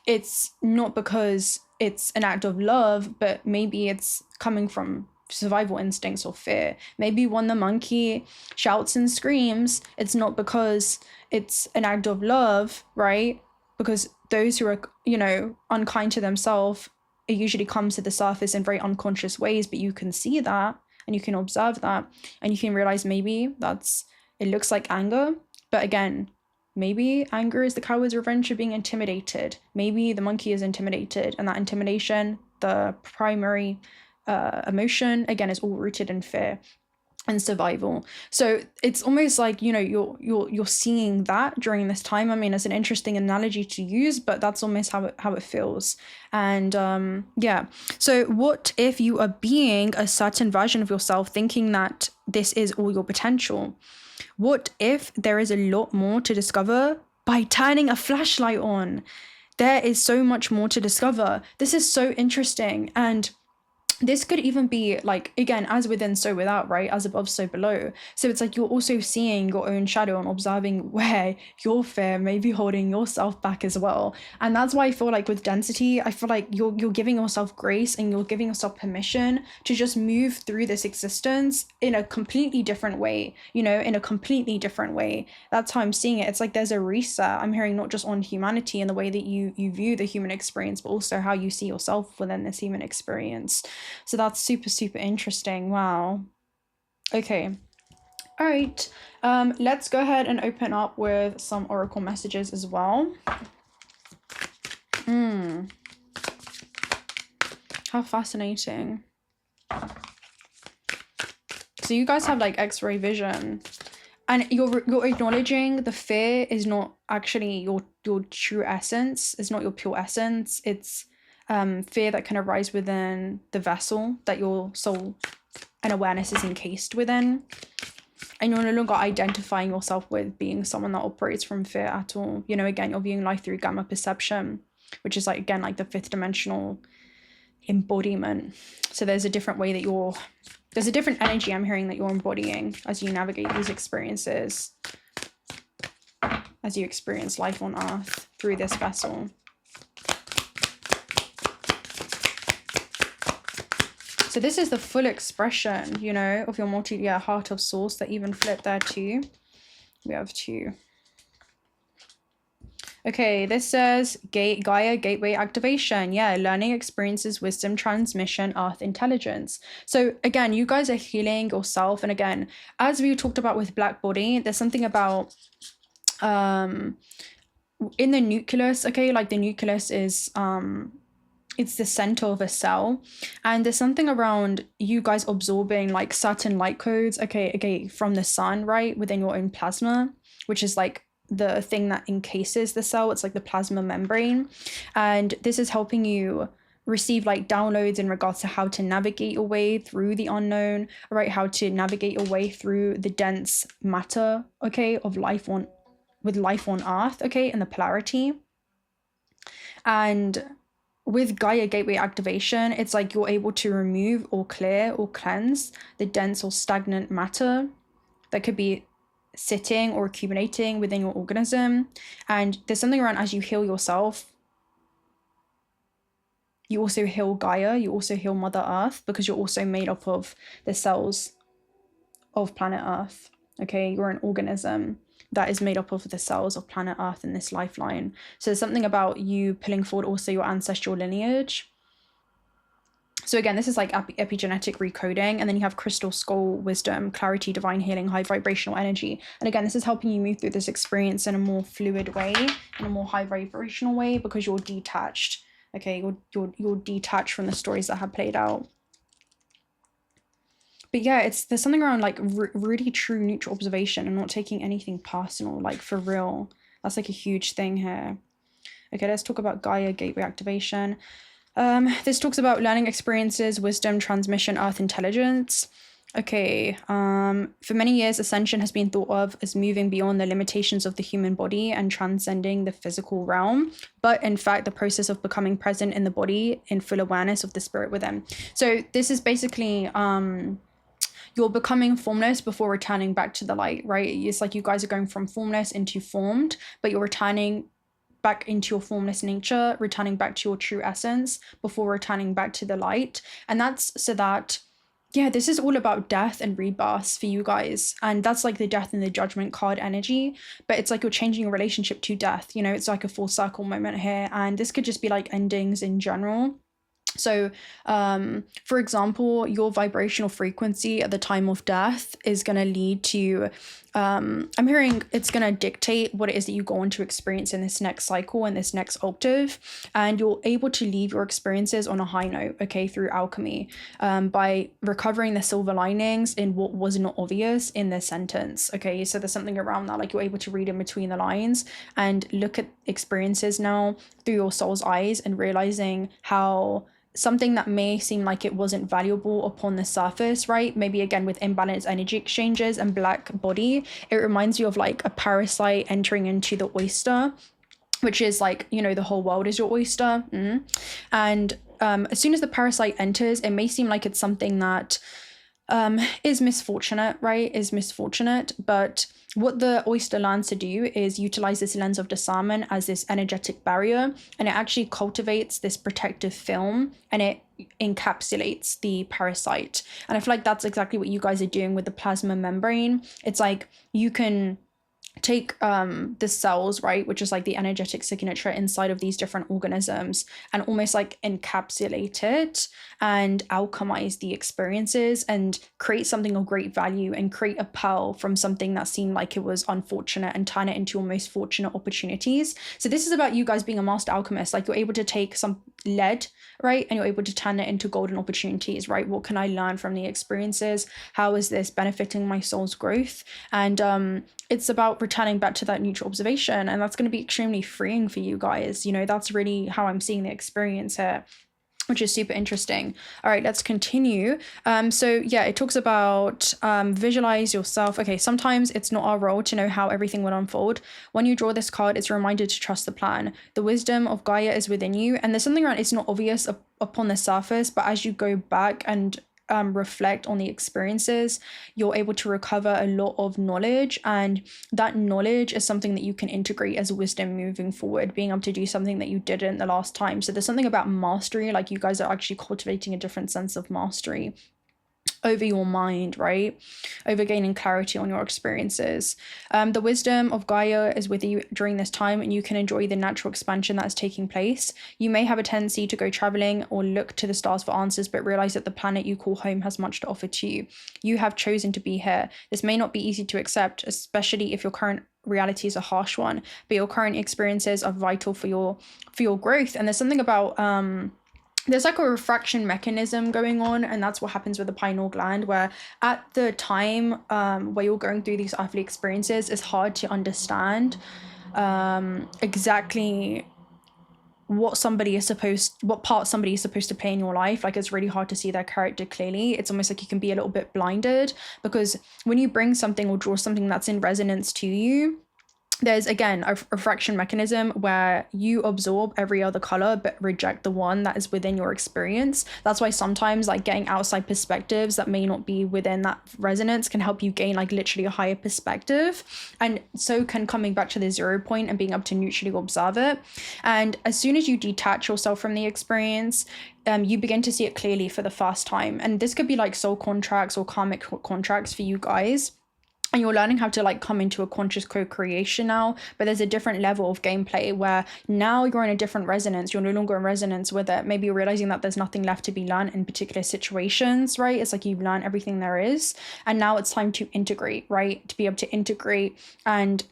it's not because it's an act of love, but maybe it's coming from survival instincts or fear. Maybe when the monkey shouts and screams, it's not because it's an act of love, right? Because those who are, you know, unkind to themselves, it usually comes to the surface in very unconscious ways, but you can see that and you can observe that, and you can realize maybe it looks like anger, but again, maybe anger is the coward's revenge for being intimidated. Maybe the monkey is intimidated, and that intimidation, the primary emotion, again, is all rooted in fear and survival. So it's almost like, you know, you're seeing that during this time. I mean, it's an interesting analogy to use, but that's almost how it feels. And yeah, so what if you are being a certain version of yourself, thinking that this is all your potential? What if there is a lot more to discover by turning a flashlight on? There is so much more to discover. This is so interesting. And this could even be like, again, as within, so without, right? As above, so below. So it's like you're also seeing your own shadow and observing where your fear may be holding yourself back as well. And that's why I feel like with density, I feel like you're giving yourself grace, and you're giving yourself permission to just move through this existence in a completely different way, you know, in a completely different way. That's how I'm seeing it. It's like there's a reset I'm hearing, not just on humanity and the way that you view the human experience, but also how you see yourself within this human experience. So that's super, super interesting. Wow. Okay. All right. Let's go ahead and open up with some oracle messages as well. How fascinating. So you guys have like X-ray vision, and you're acknowledging the fear is not actually your true essence. It's not your pure essence. It's fear that can arise within the vessel that your soul and awareness is encased within. And you're no longer identifying yourself with being someone that operates from fear at all. You know, again, you're viewing life through gamma perception, which is like, again, like the fifth dimensional embodiment. So there's a different way that there's a different energy I'm hearing that you're embodying as you navigate these experiences, as you experience life on Earth through this vessel. So this is the full expression, you know, of your heart of source. That even flipped there too. We have 2. Okay, this says Gaia gateway activation. Yeah, learning, experiences, wisdom, transmission, earth intelligence. So again, you guys are healing yourself. And again, as we talked about with black body, there's something about in the nucleus, okay, like the nucleus is it's the center of a cell, and there's something around you guys absorbing like certain light codes, okay, from the sun, right, within your own plasma, which is like the thing that encases the cell. It's like the plasma membrane, and this is helping you receive like downloads in regards to how to navigate your way through the unknown, right, how to navigate your way through the dense matter, okay, of life on earth, okay, and the polarity. And with Gaia gateway activation, it's like you're able to remove or clear or cleanse the dense or stagnant matter that could be sitting or accumulating within your organism. And there's something around, as you heal yourself, you also heal Gaia, you also heal Mother Earth, because you're also made up of the cells of planet Earth, okay? You're an organism that is made up of the cells of planet Earth in this lifeline. So there's something about you pulling forward also your ancestral lineage. So again, this is like epigenetic recoding. And then you have crystal skull wisdom, clarity, divine healing, high vibrational energy. And again, this is helping you move through this experience in a more fluid way, in a more high vibrational way, because you're detached. Okay, you're detached from the stories that have played out. But yeah, there's something around like really true neutral observation and not taking anything personal, like for real. That's like a huge thing here. Okay, let's talk about Gaia gateway activation. This talks about learning experiences, wisdom, transmission, earth intelligence. Okay, for many years, Ascension has been thought of as moving beyond the limitations of the human body and transcending the physical realm. But in fact, the process of becoming present in the body in full awareness of the spirit within. So this is basically you're becoming formless before returning back to the light, right? It's like you guys are going from formless into formed, but you're returning back into your formless nature, returning back to your true essence before returning back to the light. And that's so that, yeah, this is all about death and rebirth for you guys. And that's like the death and the judgment card energy, but it's like you're changing your relationship to death. You know, it's like a full circle moment here. And this could just be like endings in general. So, for example, your vibrational frequency at the time of death is going to lead to, I'm hearing it's going to dictate what it is that you go on to experience in this next cycle and this next octave. And you're able to leave your experiences on a high note, okay, through alchemy, by recovering the silver linings in what was not obvious in the sentence, okay? So there's something around that, like you're able to read in between the lines and look at experiences now through your soul's eyes and realizing how something that may seem like it wasn't valuable upon the surface, right? Maybe again with imbalanced energy exchanges and black body, it reminds you of like a parasite entering into the oyster, which is like, you know, the whole world is your oyster. And as soon as the parasite enters, it may seem like it's something that is misfortunate, right? Is misfortunate, but what the oyster learns to do is utilize this lens of discernment as this energetic barrier, and it actually cultivates this protective film and it encapsulates the parasite. And I feel like that's exactly what you guys are doing with the plasma membrane. It's like you can take the cells, right, which is like the energetic signature inside of these different organisms, and almost like encapsulate it and alchemize the experiences and create something of great value and create a pearl from something that seemed like it was unfortunate and turn it into your most fortunate opportunities. So this is about you guys being a master alchemist. Like you're able to take some lead, right, and you're able to turn it into golden opportunities, right? What can I learn from the experiences? How is this benefiting my soul's growth? And it's about returning back to that neutral observation, and that's going to be extremely freeing for you guys. You know, that's really how I'm seeing the experience here, which is super interesting. All right, let's continue. So yeah, it talks about visualize yourself. Okay, sometimes it's not our role to know how everything will unfold. When you draw this card, it's a reminder to trust the plan. The wisdom of Gaia is within you, and there's something around it's not obvious upon the surface, but as you go back and reflect on the experiences, you're able to recover a lot of knowledge, and that knowledge is something that you can integrate as wisdom moving forward, being able to do something that you didn't the last time. So there's something about mastery, like you guys are actually cultivating a different sense of mastery over your mind, right? Over gaining clarity on your experiences. The wisdom of Gaia is with you during this time, and you can enjoy the natural expansion that is taking place. You may have a tendency to go traveling or look to the stars for answers, but realize that the planet you call home has much to offer to you. You have chosen to be here. This may not be easy to accept, especially if your current reality is a harsh one, but your current experiences are vital for your growth. And there's something about there's like a refraction mechanism going on, and that's what happens with the pineal gland, where at the time where you're going through these earthly experiences, it's hard to understand exactly what part somebody is supposed to play in your life. Like, it's really hard to see their character clearly. It's almost like you can be a little bit blinded, because when you bring something or draw something that's in resonance to you, there's again a refraction mechanism where you absorb every other color but reject the one that is within your experience. That's why sometimes like getting outside perspectives that may not be within that resonance can help you gain like literally a higher perspective, and so can coming back to the 0 point and being able to neutrally observe it. And as soon as you detach yourself from the experience, you begin to see it clearly for the first time. And this could be like soul contracts or karmic contracts for you guys. And you're learning how to like come into a conscious co-creation now, but there's a different level of gameplay where now you're in a different resonance. You're no longer in resonance with it. Maybe you're realizing that there's nothing left to be learned in particular situations, right? It's like you've learned everything there is, and now it's time to integrate, right? To be able to integrate and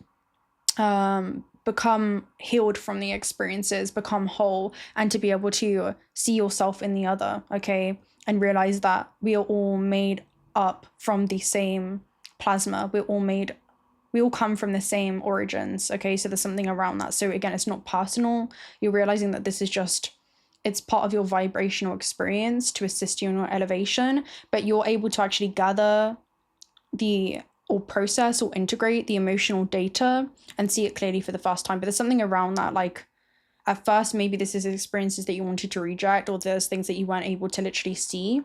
become healed from the experiences, become whole, and to be able to see yourself in the other, okay? And realize that we are all made up from the same plasma. We all come from the same origins, okay? So there's something around that. So again, it's not personal. You're realizing that this is just, it's part of your vibrational experience to assist you in your elevation, but you're able to actually gather or process or integrate the emotional data and see it clearly for the first time. But there's something around that, like at first maybe this is experiences that you wanted to reject, or there's things that you weren't able to literally see,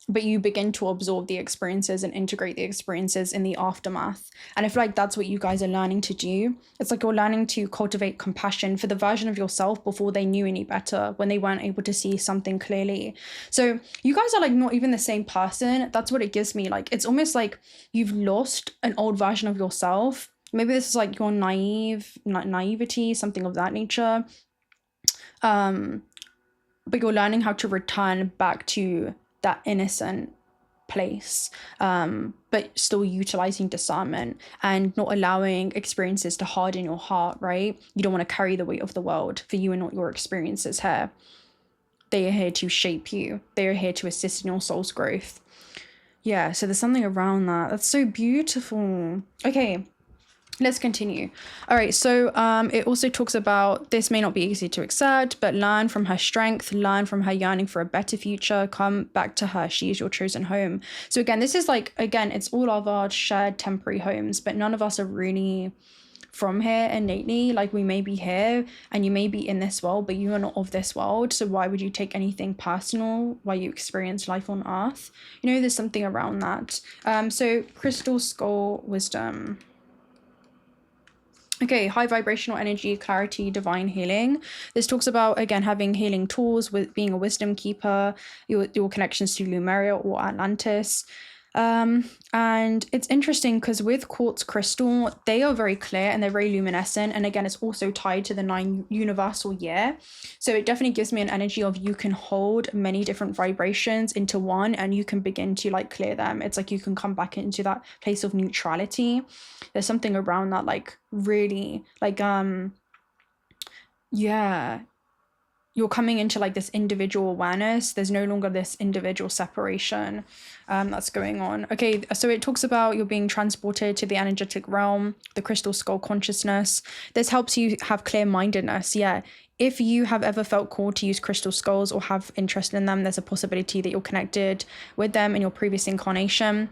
but you begin to absorb the experiences and integrate the experiences in the aftermath. And I feel like that's what you guys are learning to do. It's like you're learning to cultivate compassion for the version of yourself before they knew any better, when they weren't able to see something clearly. So you guys are like not even the same person. That's what it gives me. Like, it's almost like you've lost an old version of yourself. Maybe this is like your naivety, something of that nature. But you're learning how to return back to that innocent place, but still utilizing discernment and not allowing experiences to harden your heart, right? You don't want to carry the weight of the world for you and not your experiences here. They are here to shape you. They are here to assist in your soul's growth. Yeah, so there's something around that. That's so beautiful. Okay, let's continue. All right, so it also talks about this may not be easy to accept, but learn from her strength, learn from her yearning for a better future, come back to her. She is your chosen home. So again, this is like, again, it's all of our shared temporary homes, but none of us are really from here innately. Like, we may be here and you may be in this world, but you are not of this world. So why would you take anything personal while you experience life on earth? You know, there's something around that. So crystal skull wisdom. Okay, high vibrational energy, clarity, divine healing. This talks about, again, having healing tools, with being a wisdom keeper, your connections to Lemuria or Atlantis. And it's interesting because with quartz crystal, they are very clear and they're very luminescent. And again, it's also tied to the 9 universal year. So it definitely gives me an energy of you can hold many different vibrations into one and you can begin to like clear them. It's like you can come back into that place of neutrality. There's something around that, like really like, yeah, you're coming into like this individual awareness. There's no longer this individual separation that's going on. Okay, so it talks about you're being transported to the energetic realm, the crystal skull consciousness. This helps you have clear-mindedness. Yeah, if you have ever felt called to use crystal skulls or have interest in them, there's a possibility that you're connected with them in your previous incarnation.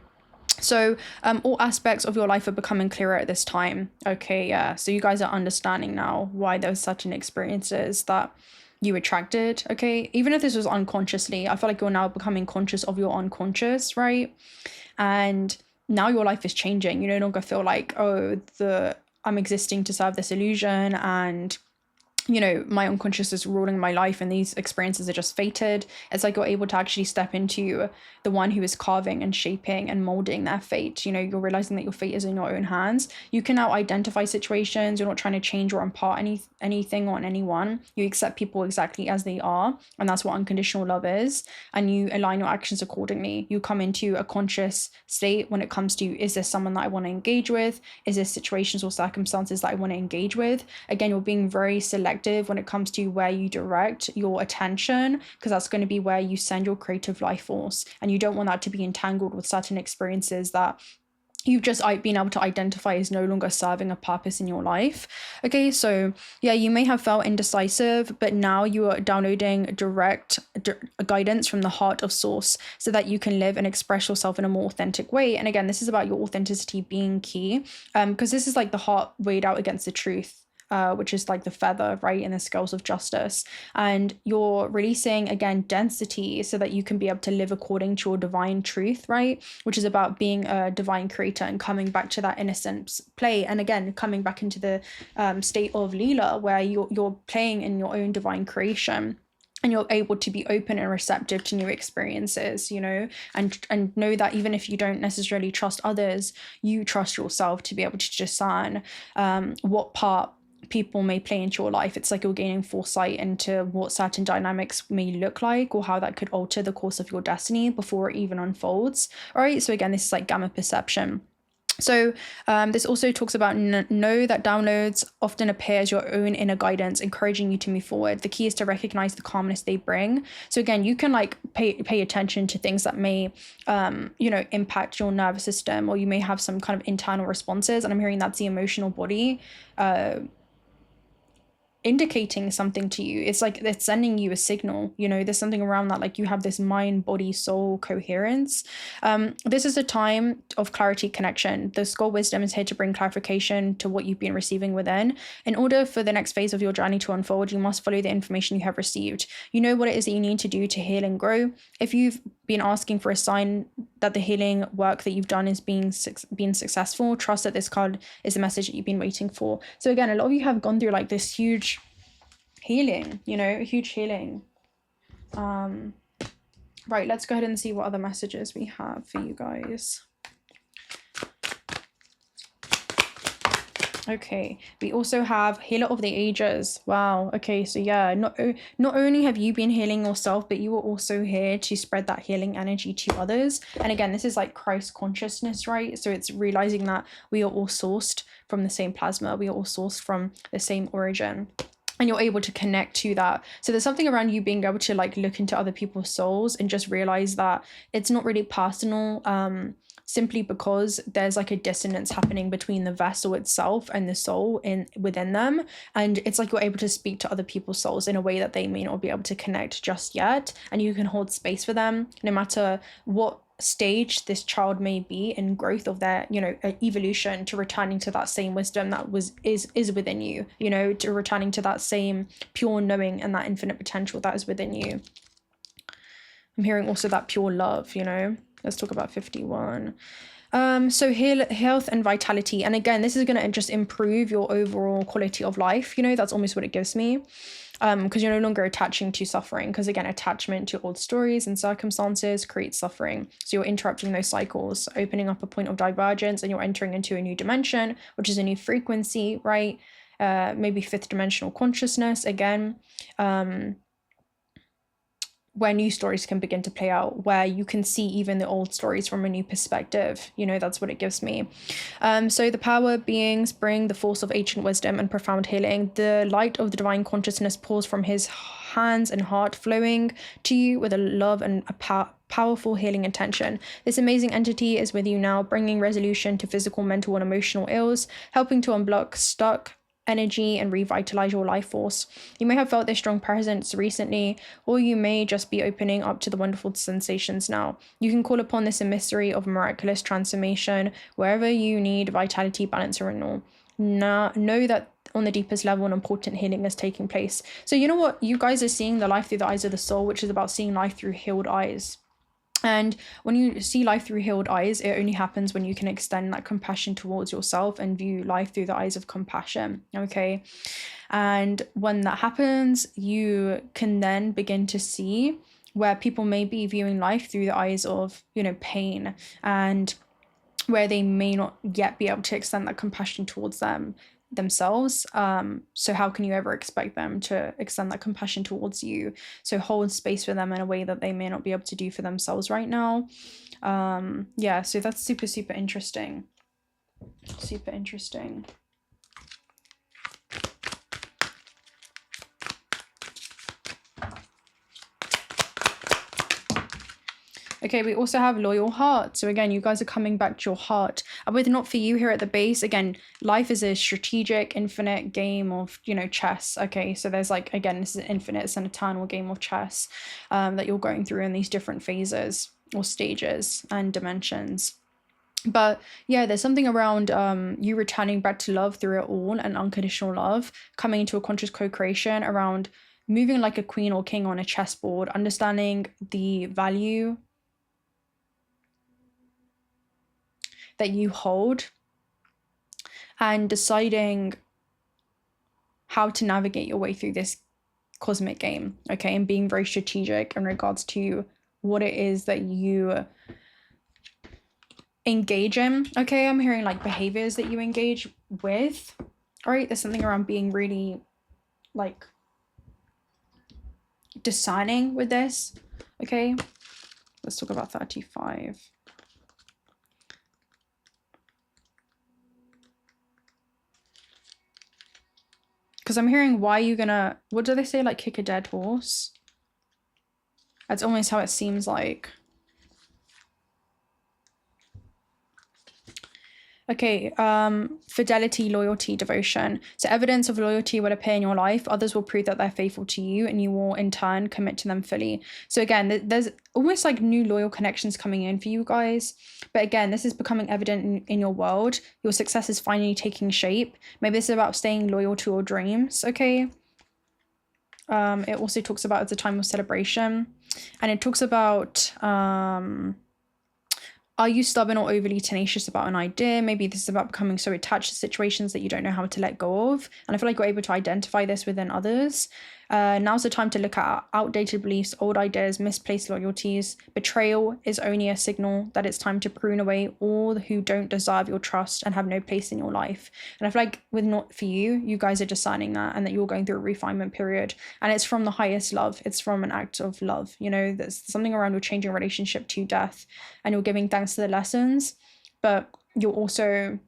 So all aspects of your life are becoming clearer at this time. Okay, yeah, so you guys are understanding now why there's such an experiences that you attracted. Okay, even if this was unconsciously, I feel like you're now becoming conscious of your unconscious, right? And now your life is changing. You no longer feel like, oh, I'm existing to serve this illusion, and you know, my unconscious is ruling my life and these experiences are just fated. It's like you're able to actually step into the one who is carving and shaping and molding their fate. You know, you're realizing that your fate is in your own hands. You can now identify situations. You're not trying to change or impart anything on anyone. You accept people exactly as they are, and that's what unconditional love is. And you align your actions accordingly. You come into a conscious state when it comes to, is this someone that I want to engage with? Is this situations or circumstances that I want to engage with? Again, you're being very selective when it comes to where you direct your attention, because that's going to be where you send your creative life force, and you don't want that to be entangled with certain experiences that you've just been able to identify as no longer serving a purpose in your life. Okay, so yeah, you may have felt indecisive, but now you are downloading direct guidance from the heart of source so that you can live and express yourself in a more authentic way. And again, this is about your authenticity being key, because this is like the heart weighed out against the truth. Which is like the feather, right, in the scales of justice. And you're releasing, again, density so that you can be able to live according to your divine truth, right, which is about being a divine creator and coming back to that innocent play. And again, coming back into the state of Leela, where you're playing in your own divine creation. And you're able to be open and receptive to new experiences, you know, and know that even if you don't necessarily trust others, you trust yourself to be able to discern what part people may play into your life. It's like you're gaining foresight into what certain dynamics may look like, or how that could alter the course of your destiny before it even unfolds. All right, so again, this is like gamma perception. So this also talks about know that downloads often appear as your own inner guidance, encouraging you to move forward. The key is to recognize the calmness they bring. So again, you can like pay attention to things that may, you know, impact your nervous system, or you may have some kind of internal responses. And I'm hearing that's the emotional body indicating something to you. It's like it's sending you a signal, you know. There's something around that, like you have this mind body soul coherence. This is a time of clarity connection. The skull wisdom is here to bring clarification to what you've been receiving within. In order for the next phase of your journey to unfold, you must follow the information you have received. You know what it is that you need to do to heal and grow. If you've been asking for a sign that the healing work that you've done is being successful, trust that this card is the message that you've been waiting for. So again, a lot of you have gone through like this huge healing, you know, huge healing. Right, let's go ahead and see what other messages we have for you guys. Okay, we also have Healer of the Ages. Wow. Okay, so yeah, not only have you been healing yourself, but you are also here to spread that healing energy to others. And again, this is like Christ consciousness, right? So it's realizing that we are all sourced from the same plasma. We are all sourced from the same origin. And you're able to connect to that. So there's something around you being able to like look into other people's souls and just realize that it's not really personal, simply because there's like a dissonance happening between the vessel itself and the soul within them. And it's like you're able to speak to other people's souls in a way that they may not be able to connect just yet. And you can hold space for them no matter what stage this child may be in growth of their, you know, evolution, to returning to that same wisdom that is within you, you know, to returning to that same pure knowing and that infinite potential that is within you. I'm hearing also that pure love, you know. Let's talk about 51. So health and vitality. And again, this is going to just improve your overall quality of life. You know, that's almost what it gives me. Because you're no longer attaching to suffering. Because again, attachment to old stories and circumstances creates suffering. So you're interrupting those cycles, opening up a point of divergence, and you're entering into a new dimension, which is a new frequency, right? Maybe fifth dimensional consciousness again. Where new stories can begin to play out, where you can see even the old stories from a new perspective. You know, that's what it gives me. So the power beings bring the force of ancient wisdom and profound healing. The light of the divine consciousness pours from his hands and heart, flowing to you with a love and a powerful healing intention. This amazing entity is with you now, bringing resolution to physical, mental, and emotional ills, helping to unblock stuck energy and revitalize your life force. You may have felt this strong presence recently, or you may just be opening up to the wonderful sensations now. You can call upon this mystery of miraculous transformation wherever you need vitality, balance, or renewal. Now, know that on the deepest level, an important healing is taking place. So you know what? You guys are seeing the life through the eyes of the soul, which is about seeing life through healed eyes. And when you see life through healed eyes, it only happens when you can extend that compassion towards yourself and view life through the eyes of compassion, okay? And when that happens, you can then begin to see where people may be viewing life through the eyes of, you know, pain, and where they may not yet be able to extend that compassion towards themselves. So how can you ever expect them to extend that compassion towards you? So hold space for them in a way that they may not be able to do for themselves right now. Yeah, so that's super, super interesting. Super interesting. Okay, we also have loyal heart. So again, you guys are coming back to your heart. And with not for you here at the base, again, life is a strategic, infinite game of, you know, chess. Okay, so there's like, again, this is infinite, it's an eternal game of chess that you're going through in these different phases or stages and dimensions. But yeah, there's something around you returning back to love through it all, and unconditional love, coming into a conscious co-creation around moving like a queen or king on a chessboard, understanding the value that you hold, and deciding how to navigate your way through this cosmic game, okay? And being very strategic in regards to what it is that you engage in, okay? I'm hearing like behaviors that you engage with, all right? There's something around being really like discerning with this, okay? Let's talk about 35. Because I'm hearing, why are you gonna, what do they say, like kick a dead horse? That's almost how it seems like. Okay, fidelity, loyalty, devotion. So evidence of loyalty will appear in your life. Others will prove that they're faithful to you, and you will in turn commit to them fully. So again, there's almost like new loyal connections coming in for you guys. But again, this is becoming evident in your world. Your success is finally taking shape. Maybe this is about staying loyal to your dreams, okay? It also talks about it's a time of celebration. And it talks about... are you stubborn or overly tenacious about an idea? Maybe this is about becoming so attached to situations that you don't know how to let go of. And I feel like you're able to identify this within others. Now's the time to look at outdated beliefs, old ideas, misplaced loyalties. Betrayal is only a signal that it's time to prune away all who don't deserve your trust and have no place in your life. And I feel like with not for you, you guys are discerning that, and that you're going through a refinement period. And it's from the highest love. It's from an act of love. You know, there's something around your changing relationship to death, and you're giving thanks to the lessons, but you're also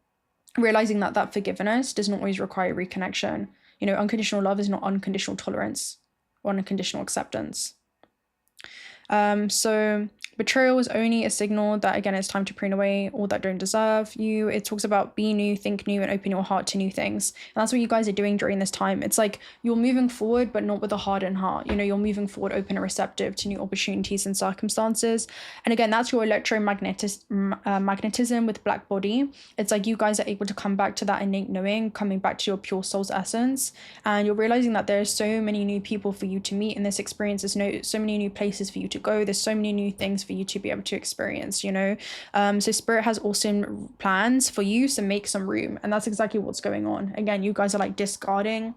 realizing that that forgiveness does not always require reconnection. You know, unconditional love is not unconditional tolerance or unconditional acceptance. So betrayal is only a signal that, again, it's time to prune away all that don't deserve you. It talks about be new, think new, and open your heart to new things. And that's what you guys are doing during this time. It's like you're moving forward, but not with a hardened heart. You know, you're moving forward, open and receptive to new opportunities and circumstances. And again, that's your magnetism with black body. It's like you guys are able to come back to that innate knowing, coming back to your pure soul's essence. And you're realizing that there's so many new people for you to meet in this experience. There's so many new places for you to go. There's so many new things for you to be able to experience, you know. So spirit has awesome plans for you, so make some room. And that's exactly what's going on. Again, you guys are like discarding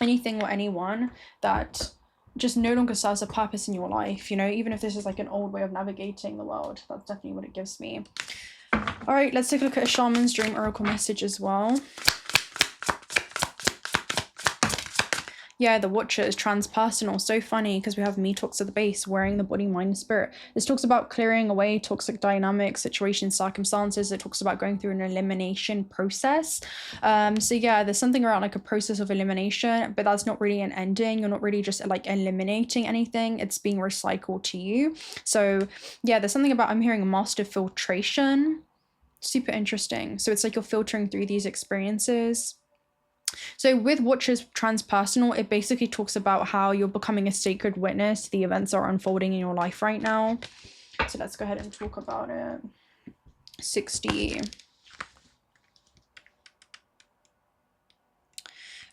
anything or anyone that just no longer serves a purpose in your life, you know, even if this is like an old way of navigating the world. That's definitely what it gives me. All right, let's take a look at a shaman's dream oracle message as well. Yeah, the Watcher is transpersonal. So funny, because we have me talks at the base, wearing the body, mind, and spirit. This talks about clearing away toxic dynamics, situations, circumstances. It talks about going through an elimination process. So yeah, there's something around like a process of elimination, but that's not really an ending. You're not really just like eliminating anything. It's being recycled to you. So yeah, there's something about, I'm hearing a master filtration. Super interesting. So it's like you're filtering through these experiences. So with Watchers transpersonal, it basically talks about how you're becoming a sacred witness to the events that are unfolding in your life right now. So let's go ahead and talk about it. 60.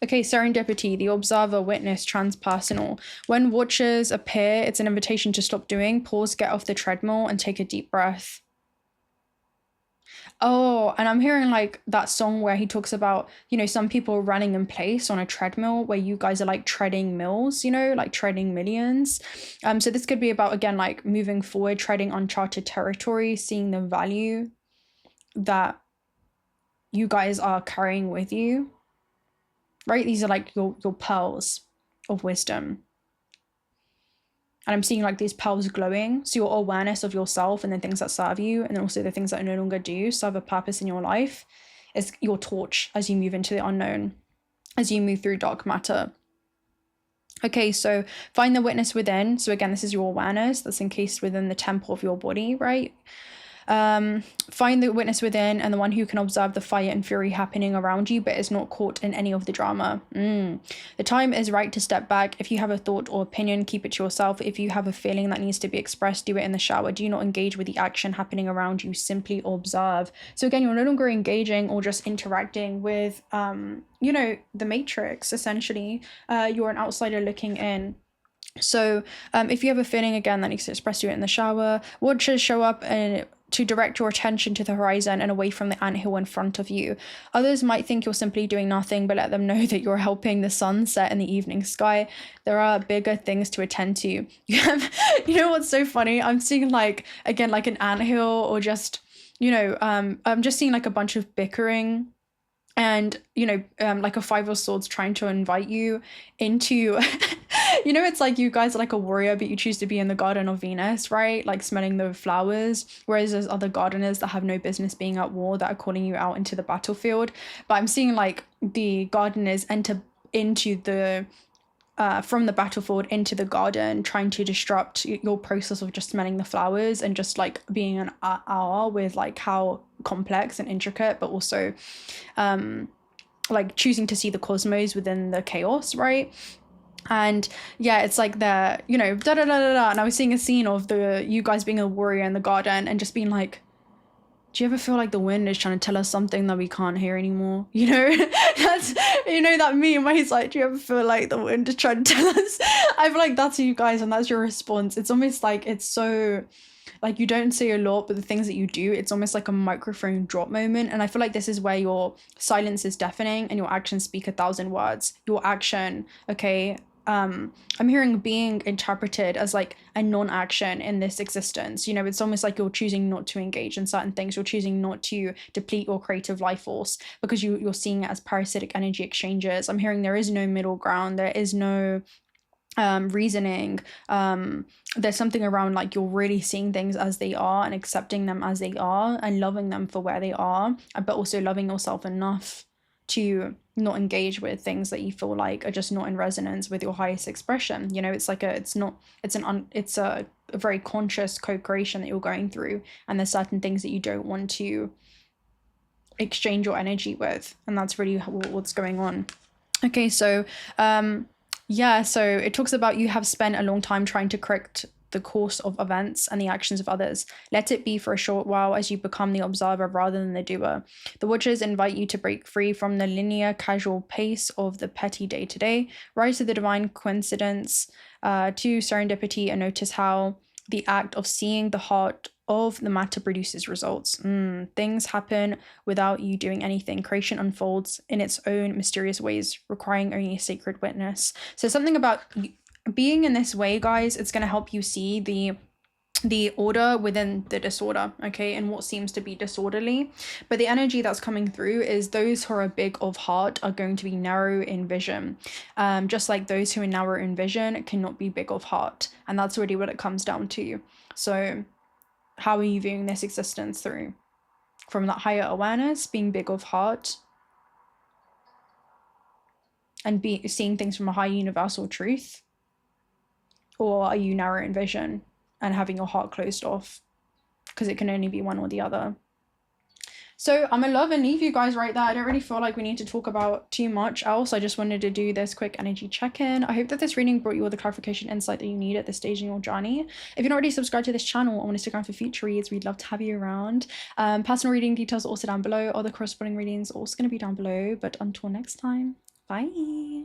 Okay, serendipity, the observer, witness, transpersonal. When watchers appear, it's an invitation to stop doing, pause, get off the treadmill, and take a deep breath. Oh, and I'm hearing like that song where he talks about, you know, some people running in place on a treadmill where you guys are like treading mills, you know, like treading millions. So this could be about, again, like moving forward, treading uncharted territory, seeing the value that you guys are carrying with you, right? These are like your pearls of wisdom. And I'm seeing like these pearls glowing. So your awareness of yourself and the things that serve you, and then also the things that no longer do serve a purpose in your life, is your torch as you move into the unknown, as you move through dark matter. Okay, so find the witness within. So again, this is your awareness that's encased within the temple of your body, right? Find the witness within and the one who can observe the fire and fury happening around you but is not caught in any of the drama. The time is right to step back. If you have a thought or opinion, keep it to yourself. If you have a feeling that needs to be expressed, do it in the shower. Do not engage with the action happening around you, simply observe. So again, you're no longer engaging or just interacting with you know, the matrix, essentially. You're an outsider looking in. So if you have a feeling, again, that needs to express, do it in the shower. Watchers show up and to direct your attention to the horizon and away from the anthill in front of you. Others might think you're simply doing nothing, but let them know that you're helping the sun set in the evening sky. There are bigger things to attend to. You know what's so funny? I'm seeing like, again, like an anthill, or just, you know, I'm just seeing like a bunch of bickering. And, you know, like a Five of Swords trying to invite you into, you know, it's like you guys are like a warrior, but you choose to be in the Garden of Venus, right? Like smelling the flowers. Whereas there's other gardeners that have no business being at war that are calling you out into the battlefield. But I'm seeing like the gardeners enter into the from the battlefield into the garden, trying to disrupt your process of just smelling the flowers and just like being an hour with like how complex and intricate, but also like choosing to see the cosmos within the chaos, right? And yeah, it's like the, you know, da da da da da. And I was seeing a scene of you guys being a warrior in the garden and just being like, do you ever feel like the wind is trying to tell us something that we can't hear anymore? You know, that's, you know, that meme where he's like, do you ever feel like the wind is trying to tell us? I feel like that's you guys, and that's your response. It's almost like, it's so, like, you don't say a lot, but the things that you do, it's almost like a microphone drop moment. And I feel like this is where your silence is deafening and your actions speak 1,000 words. Your action, okay, I'm hearing being interpreted as like a non-action in this existence. You know, it's almost like you're choosing not to engage in certain things. You're choosing not to deplete your creative life force because you're seeing it as parasitic energy exchanges. I'm hearing there is no middle ground. There is no reasoning. There's something around like you're really seeing things as they are and accepting them as they are and loving them for where they are, but also loving yourself enough to not engage with things that you feel like are just not in resonance with your highest expression. You know, it's like it's a very conscious co-creation that you're going through, and there's certain things that you don't want to exchange your energy with, and that's really what's going on. Okay, so yeah, so it talks about you have spent a long time trying to correct the course of events and the actions of others. Let it be for a short while as you become the observer rather than the doer. The watchers invite you to break free from the linear, casual pace of the petty day-to-day, rise to the divine coincidence, to serendipity, and notice how the act of seeing the heart of the matter produces results. Things happen without you doing anything. Creation unfolds in its own mysterious ways, requiring only a sacred witness. So something about being in this way, guys, it's going to help you see the order within the disorder, okay, and what seems to be disorderly. But the energy that's coming through is those who are big of heart are going to be narrow in vision, just like those who are narrow in vision cannot be big of heart. And that's really what it comes down to. So how are you viewing this existence through? From that higher awareness, being big of heart, and seeing things from a high universal truth? Or are you narrow in vision and having your heart closed off? Because it can only be one or the other. So I'm gonna love and leave you guys right there. I don't really feel like we need to talk about too much else. I just wanted to do this quick energy check-in. I hope that this reading brought you all the clarification insight that you need at this stage in your journey. If you're not already subscribed to this channel or want to stick around for future reads, we'd love to have you around. Personal reading details are also down below. All the corresponding readings are also going to be down below. But until next time, Bye.